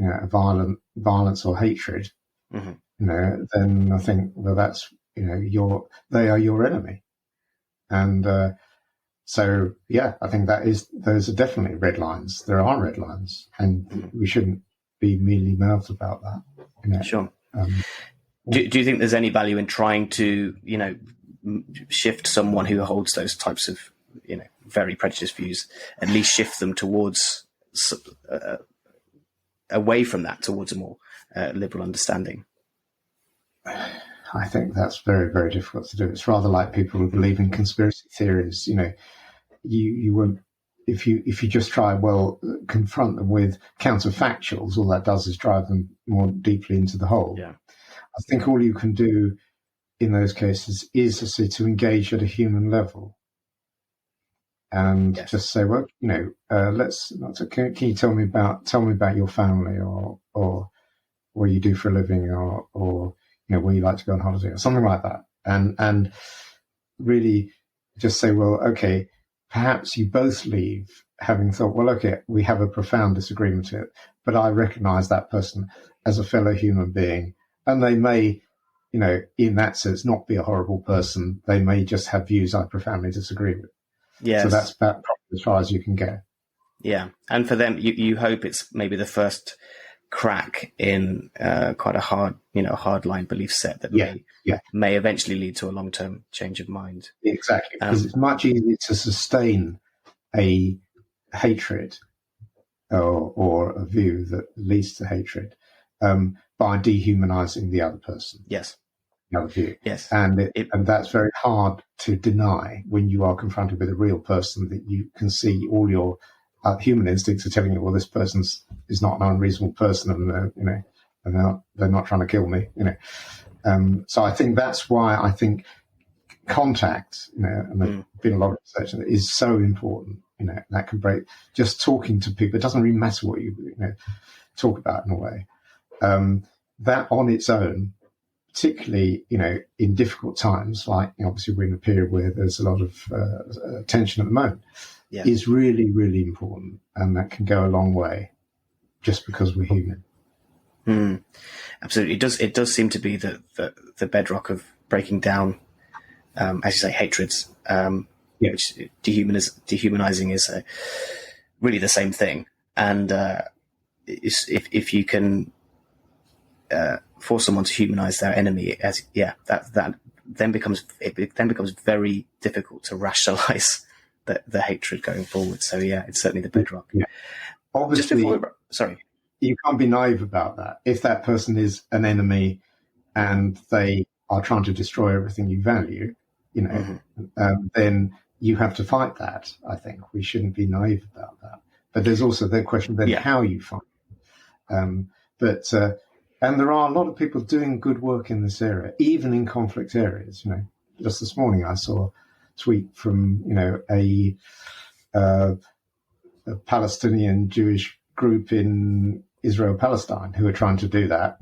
violence or hatred, then I think, well, that's, they are your enemy. And so, yeah, I think those are definitely red lines. There are red lines, and we shouldn't be mealy-mouthed about that. Sure. Do you think there's any value in trying to, shift someone who holds those types of, very prejudiced views, at least shift them towards, away from that, towards a more liberal understanding? I think that's very, very difficult to do. It's rather like people who believe in conspiracy theories. You won't, if you just try, confront them with counterfactuals, all that does is drive them more deeply into the hole. Yeah. I think all you can do in those cases is to engage at a human level, and just say, well, can you tell me about your family, or what you do for a living, or where you like to go on holiday, or something like that, and really just say, well, okay, perhaps you both leave having thought, well, okay, we have a profound disagreement here, but I recognize that person as a fellow human being, and they may, in that sense, not be a horrible person. They may just have views I profoundly disagree with. Yes. So that's about as far as you can go. Yeah. And for them, you hope it's maybe the first crack in quite a hard line belief set that may eventually lead to a long-term change of mind. Exactly. Because it's much easier to sustain a hatred or a view that leads to hatred by dehumanizing the other person. Yes. The other view. Yes. And that's very hard to deny when you are confronted with a real person that you can see all your human instincts are telling you, well, this person is not an unreasonable person, and they're not trying to kill me. So I think that's why I think contact, and there's been a lot of research on it, is so important. That can break. Just talking to people, it doesn't really matter what you talk about in a way. That on its own, particularly in difficult times, like obviously we're in a period where there's a lot of tension at the moment. Yeah. Is really, really important, and that can go a long way just because we're human. Absolutely. It does seem to be the bedrock of breaking down, as you say, hatreds, which dehumanizing is really the same thing. And if you can force someone to humanize their enemy, that then becomes very difficult to rationalize the hatred going forward. So it's certainly the bedrock. Yeah. Obviously, sorry, you can't be naive about that. If that person is an enemy and they are trying to destroy everything you value, then you have to fight that. I think we shouldn't be naive about that. But there's also the question then how you fight. And there are a lot of people doing good work in this area, even in conflict areas. Just this morning I saw tweet from a Palestinian Jewish group in Israel-Palestine who are trying to do that,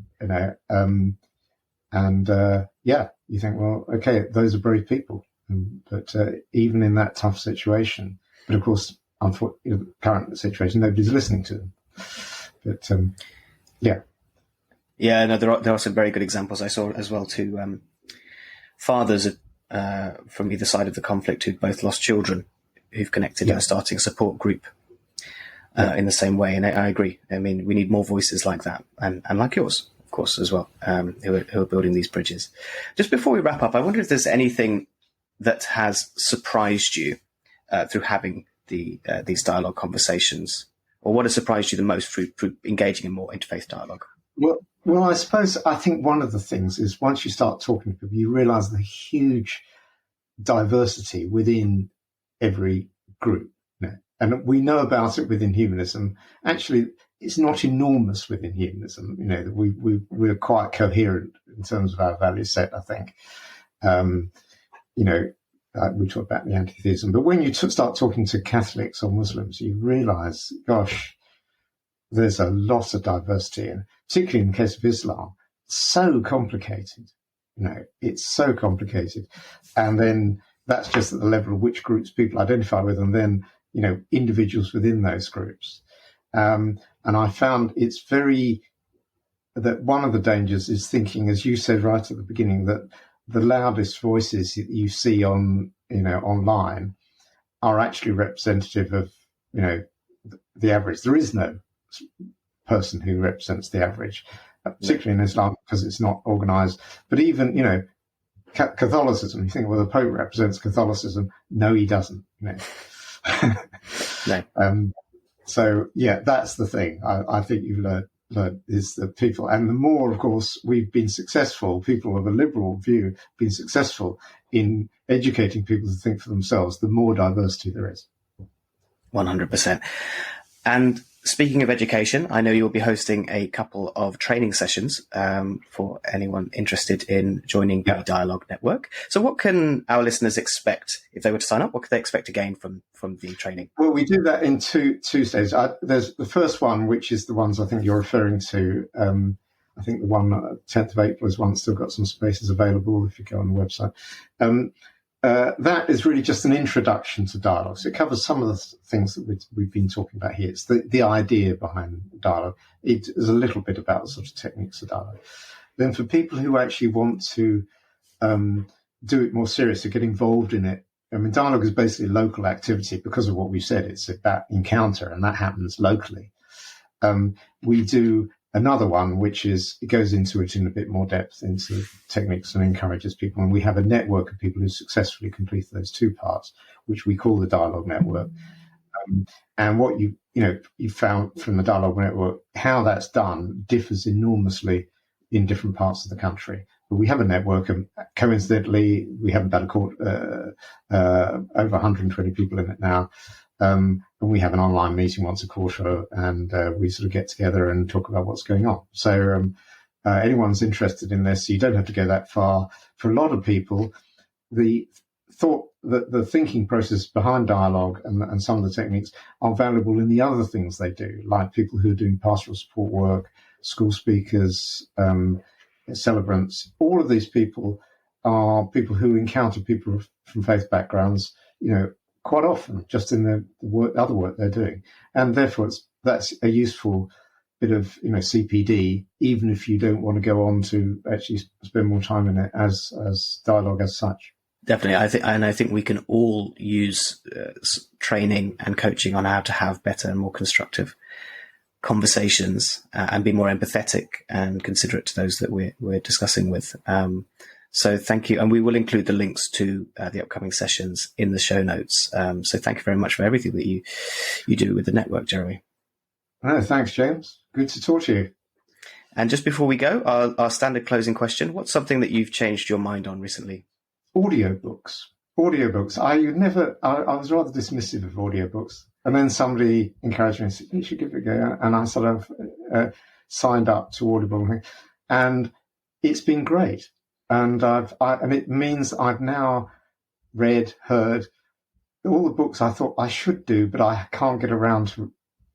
you think, well, okay, those are brave people. But even in that tough situation, but of course, unfortunately, the current situation, nobody's listening to them. But Yeah, no, there are some very good examples I saw as well too. Fathers from either side of the conflict who've both lost children, who've connected and are starting a support group in the same way. And I agree. I mean, we need more voices like that, and like yours, of course, as well, who are building these bridges. Just before we wrap up, I wonder if there's anything that has surprised you through having these dialogue conversations, or what has surprised you the most through engaging in more interfaith dialogue? Well, I think one of the things is once you start talking to people, you realise the huge diversity within every group. And we know about it within humanism. Actually, it's not enormous within humanism. We're quite coherent in terms of our value set, I think. We talk about the anti-theism, but when you start talking to Catholics or Muslims, you realise, gosh, there's a lot of diversity, and particularly in the case of Islam, so complicated. It's so complicated. And then that's just at the level of which groups people identify with, and then, individuals within those groups. And I found that one of the dangers is thinking, as you said right at the beginning, that the loudest voices that you see online are actually representative of, the average. There is no person who represents the average, particularly in Islam, because it's not organised. But even, Catholicism, you think, well, the Pope represents Catholicism. No, he doesn't. No. So, that's the thing I think you've learned is that people, and the more, of course, we've been successful, people of a liberal view, been successful in educating people to think for themselves, the more diversity there is. 100%. And speaking of education, I know you'll be hosting a couple of training sessions for anyone interested in joining the Dialogue Network. So what can our listeners expect if they were to sign up? What could they expect to gain from the training? Well, we do that in two stages. There's the first one, which is the ones I think you're referring to. I think the one 10th of April is one that's still got some spaces available if you go on the website. That is really just an introduction to dialogue. So it covers some of the things that we've been talking about here. It's the idea behind dialogue. It is a little bit about the sort of techniques of dialogue. Then for people who actually want to do it more seriously, get involved in it, I mean, dialogue is basically local activity because of what we said. It's about encounter, and that happens locally. We do another one, which is, it goes into it in a bit more depth into techniques and encourages people. And we have a network of people who successfully complete those two parts, which we call the Dialogue Network. And what you found from the Dialogue Network, how that's done differs enormously in different parts of the country. But we have a network, and coincidentally, we haven't done over 120 people in it now. And we have an online meeting once a quarter, and we sort of get together and talk about what's going on. So anyone's interested in this, you don't have to go that far. For a lot of people, the thinking process behind dialogue and some of the techniques are valuable in the other things they do, like people who are doing pastoral support work, school speakers, celebrants. All of these people are people who encounter people from faith backgrounds, quite often, just in the other work they're doing. And therefore, that's a useful bit of, CPD, even if you don't want to go on to actually spend more time in it as dialogue as such. Definitely. I think we can all use training and coaching on how to have better and more constructive conversations and be more empathetic and considerate to those that we're discussing with. So thank you. And we will include the links to the upcoming sessions in the show notes. So thank you very much for everything that you do with the network, Jeremy. Oh, thanks, James. Good to talk to you. And just before we go, our standard closing question, what's something that you've changed your mind on recently? Audiobooks. I was rather dismissive of audiobooks. And then somebody encouraged me and said, you should give it a go. And I sort of signed up to Audible. And it's been great. And it means I've now heard all the books I thought I should do, but I can't get around to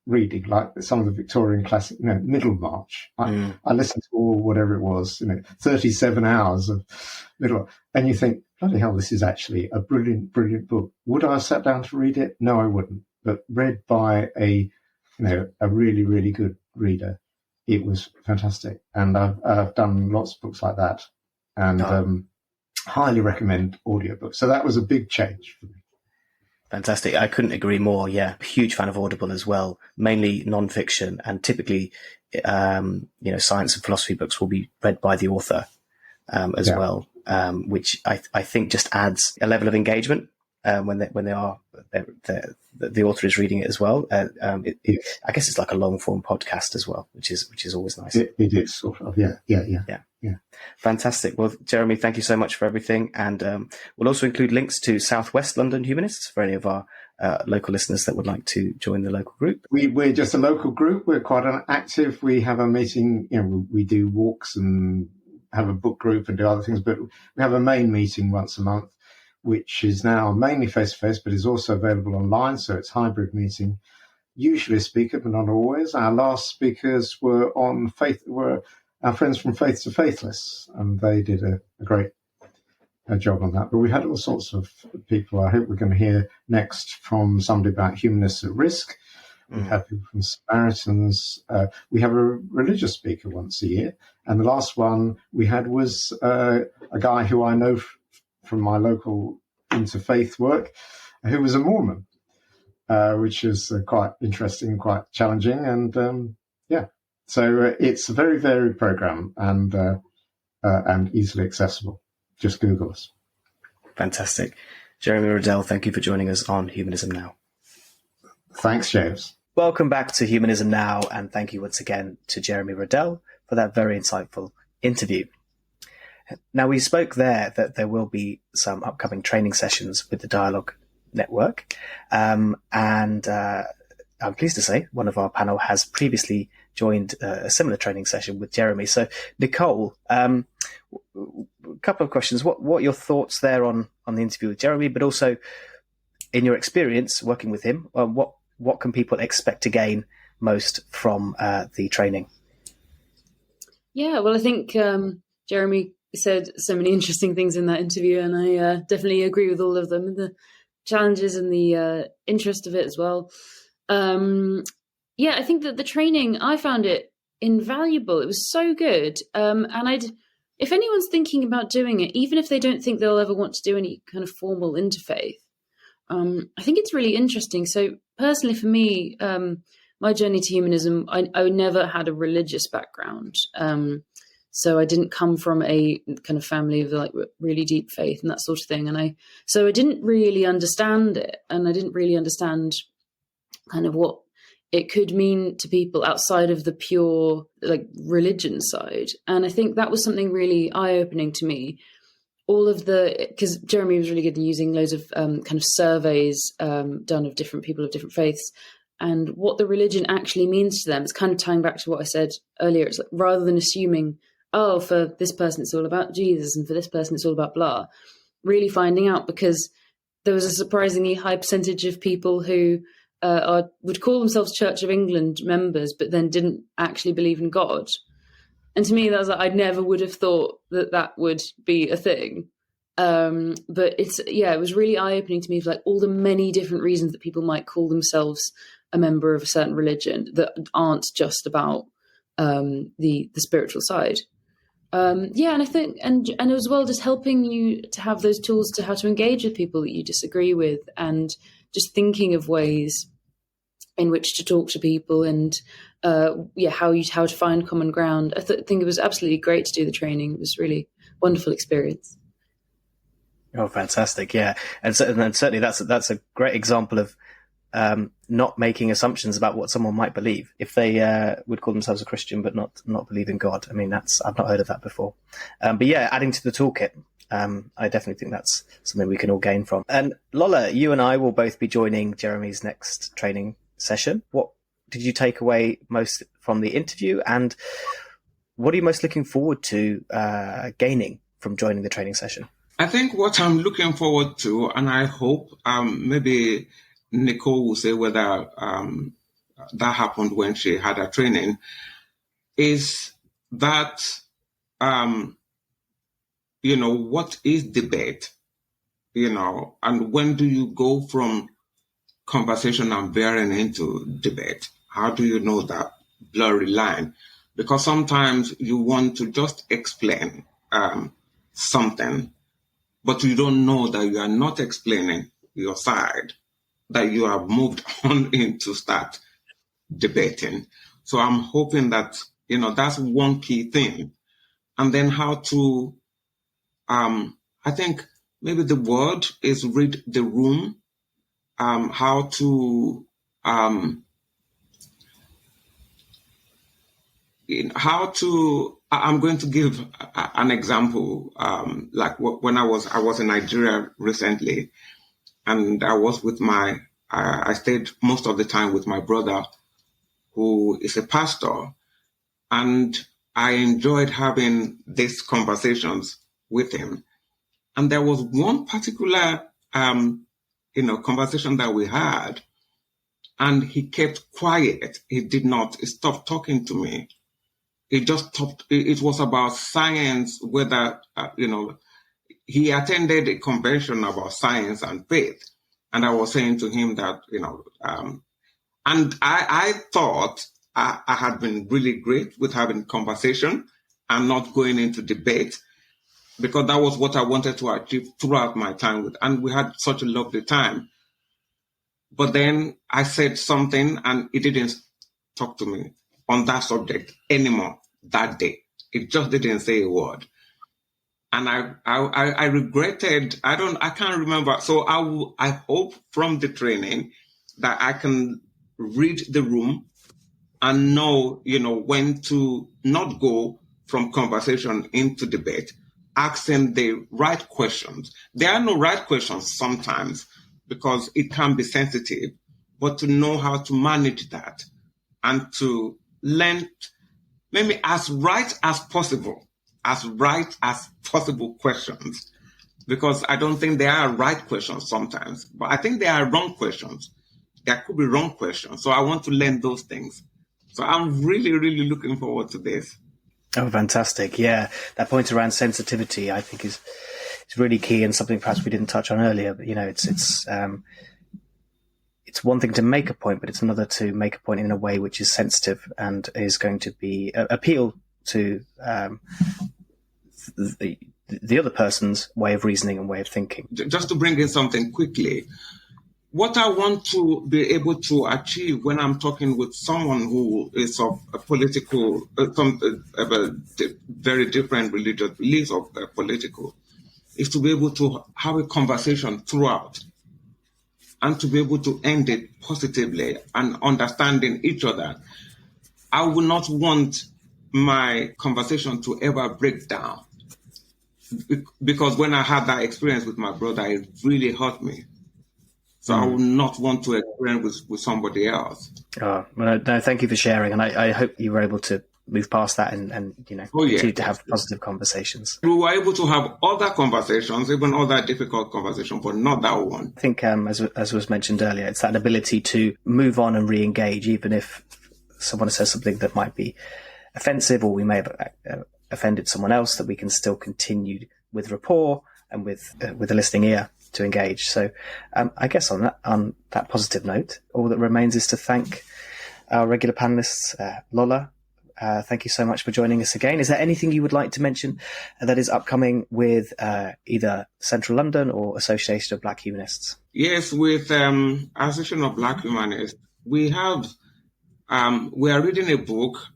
reading, like some of the Victorian classic, Middlemarch. I listened to all, whatever it was, 37 hours of Middlemarch. And you think, bloody hell, this is actually a brilliant, brilliant book. Would I have sat down to read it? No, I wouldn't. But read by a really, really good reader, it was fantastic. And I've done lots of books like that, and highly recommend audiobooks. So that was a big change for me. Fantastic. I couldn't agree more. Yeah. Huge fan of Audible as well, mainly non-fiction, and typically, science and philosophy books will be read by the author, as well. Which I think just adds a level of engagement, when the author is reading it as well. I guess it's like a long form podcast as well, which is always nice. It is sort of, yeah. Fantastic. Well, Jeremy, thank you so much for everything. And we'll also include links to Southwest London Humanists for any of our local listeners that would like to join the local group. We're just a local group. We're quite active. We have a meeting, we do walks and have a book group and do other things, but we have a main meeting once a month, which is now mainly face-to-face, but is also available online. So it's a hybrid meeting, usually a speaker, but not always. Our last speakers were our friends from Faith to Faithless, and they did a great job on that. But we had all sorts of people. I hope we're going to hear next from somebody about humanists at risk. We have people from Samaritans. We have a religious speaker once a year. And the last one we had was a guy who I know from my local interfaith work, who was a Mormon, which is quite interesting, quite challenging. And so it's a very varied program and easily accessible. Just Google us. Fantastic. Jeremy Rodell, thank you for joining us on Humanism Now. Thanks, James. Welcome back to Humanism Now, and thank you once again to Jeremy Rodell for that very insightful interview. Now, we spoke there that there will be some upcoming training sessions with the Dialogue Network, and I'm pleased to say one of our panel has previously joined a similar training session with Jeremy. So, Nicole, a couple of questions. What are your thoughts there on the interview with Jeremy, but also in your experience working with him, what can people expect to gain most from the training? Yeah, well, I think Jeremy said so many interesting things in that interview, and I definitely agree with all of them, the challenges and the interest of it as well. I think that the training, I found it invaluable. It was so good. And if anyone's thinking about doing it, even if they don't think they'll ever want to do any kind of formal interfaith, I think it's really interesting. So personally for me, my journey to humanism, I never had a religious background. So I didn't come from a kind of family of like really deep faith and that sort of thing. And so I didn't really understand it. And I didn't really understand kind of what it could mean to people outside of the pure like religion side. And I think that was something really eye-opening to me. Because Jeremy was really good at using loads of kind of surveys done of different people of different faiths and what the religion actually means to them. It's kind of tying back to what I said earlier. It's like, rather than assuming, oh, for this person it's all about Jesus and for this person it's all about blah, really finding out, because there was a surprisingly high percentage of people who would call themselves Church of England members, but then didn't actually believe in God. And to me, that was like, I never would have thought that would be a thing. But it was really eye-opening to me for like all the many different reasons that people might call themselves a member of a certain religion that aren't just about the spiritual side. And I think, and as well, just helping you to have those tools to how to engage with people that you disagree with, and just thinking of ways in which to talk to people, and how to find common ground. I think it was absolutely great to do the training. It was really wonderful experience. Oh, fantastic! Yeah, and certainly that's a great example of not making assumptions about what someone might believe if they would call themselves a Christian but not believe in God. I mean, I've not heard of that before. But yeah, adding to the toolkit. I definitely think that's something we can all gain from. And Lola, you and I will both be joining Jeremy's next training session. What did you take away most from the interview, and what are you most looking forward to gaining from joining the training session? I think what I'm looking forward to, and I hope maybe Nicole will say whether that happened when she had her training, is that, what is debate? And when do you go from conversation and veering into debate? How do you know that blurry line? Because sometimes you want to just explain something, but you don't know that you are not explaining your side, that you have moved on in to start debating. So I'm hoping that, that's one key thing. And then how to, I think maybe the word is read the room, I'm going to give an example, like when I was in Nigeria recently, and I was with I stayed most of the time with my brother, who is a pastor, and I enjoyed having these conversations with him. And there was one particular, conversation that we had, and he kept quiet. He stopped talking to me. He just stopped. It was about science, whether, he attended a convention about science and faith. And I was saying to him that, and I thought I had been really great with having conversation and not going into debate, because that was what I wanted to achieve throughout my time with, and we had such a lovely time. But then I said something and he didn't talk to me on that subject anymore that day. It just didn't say a word. And I regretted, I can't remember. So I hope from the training that I can read the room and know, when to not go from conversation into debate, asking the right questions. There are no right questions sometimes because it can be sensitive, but to know how to manage that and to learn maybe as right as possible questions, because I don't think there are right questions sometimes, but I think there are wrong questions. There could be wrong questions. So I want to learn those things. So I'm really, really looking forward to this. Oh, fantastic. Yeah. That point around sensitivity, I think is really key, and something perhaps we didn't touch on earlier, but it's one thing to make a point, but it's another to make a point in a way which is sensitive and is going to be appeal to the other person's way of reasoning and way of thinking. Just to bring in something quickly, what I want to be able to achieve when I'm talking with someone who is of a political, very different religious beliefs of political, is to be able to have a conversation throughout and to be able to end it positively and understanding each other. I would not want my conversation to ever break down, because when I had that experience with my brother, it really hurt me. So I would not want to experience with somebody else. Oh, well, no, thank you for sharing. And I hope you were able to move past that and continue to have positive conversations. We were able to have other conversations, even other difficult conversations, but not that one. I think, as was mentioned earlier, it's that ability to move on and re-engage, even if someone says something that might be offensive or we may have offended someone else, that we can still continue with rapport and with a listening ear to engage. So I guess on that positive note, all that remains is to thank our regular panelists. Lola, thank you so much for joining us again. Is there anything you would like to mention that is upcoming with either Central London or Association of Black Humanists? Yes, with Association of Black Humanists, we are reading a book,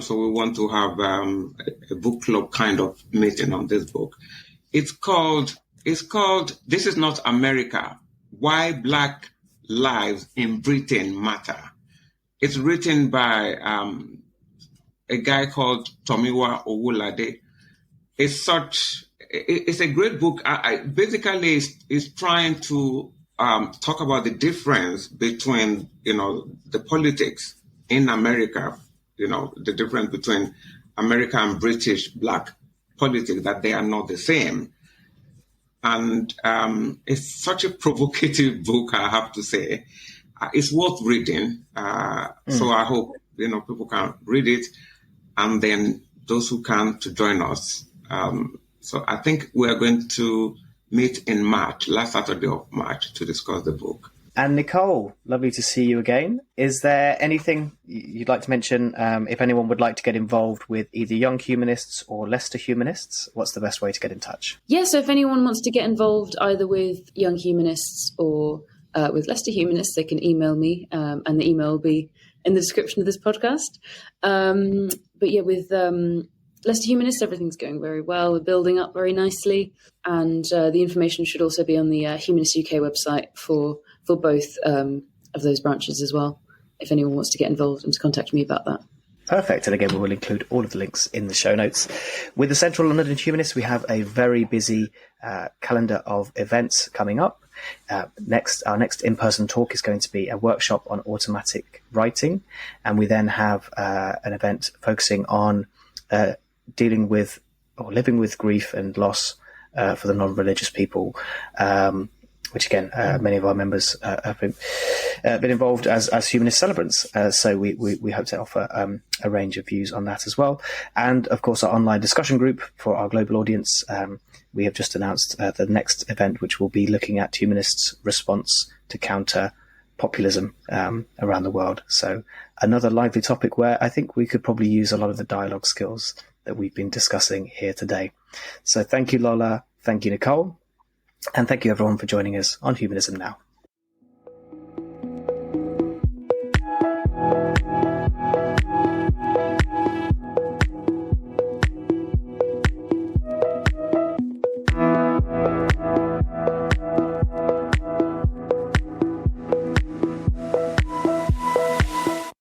so we want to have a book club kind of meeting on this book. It's called This Is Not America, Why Black Lives in Britain Matter. It's written by a guy called Tomiwa Owolade. It's a great book. Basically, it's trying to talk about the difference between, the politics in America, the difference between American and British Black politics, that they are not the same. And it's such a provocative book, I have to say. it's worth reading. So I hope, people can read it, and then those who can to join us. So I think we are going to meet in March, last Saturday of March, to discuss the book. And Nicole, lovely to see you again. Is there anything you'd like to mention if anyone would like to get involved with either Young Humanists or Leicester Humanists? What's the best way to get in touch? Yeah, so if anyone wants to get involved either with Young Humanists or with Leicester Humanists, they can email me, and the email will be in the description of this podcast. But yeah, with Leicester Humanists, everything's going very well. We're building up very nicely. And the information should also be on the Humanist UK website for both of those branches as well, if anyone wants to get involved and to contact me about that. Perfect. And again, we will include all of the links in the show notes. With the Central London Humanists, we have a very busy calendar of events coming up. Our next in-person talk is going to be a workshop on automatic writing. And we then have an event focusing on dealing with or living with grief and loss for the non-religious people, which again, many of our members have been involved as humanist celebrants. So we hope to offer a range of views on that as well. And of course, our online discussion group for our global audience. We have just announced the next event, which will be looking at humanists' response to counter populism around the world. So another lively topic where I think we could probably use a lot of the dialogue skills that we've been discussing here today. So thank you, Lola. Thank you, Nicole. And thank you, everyone, for joining us on Humanism Now.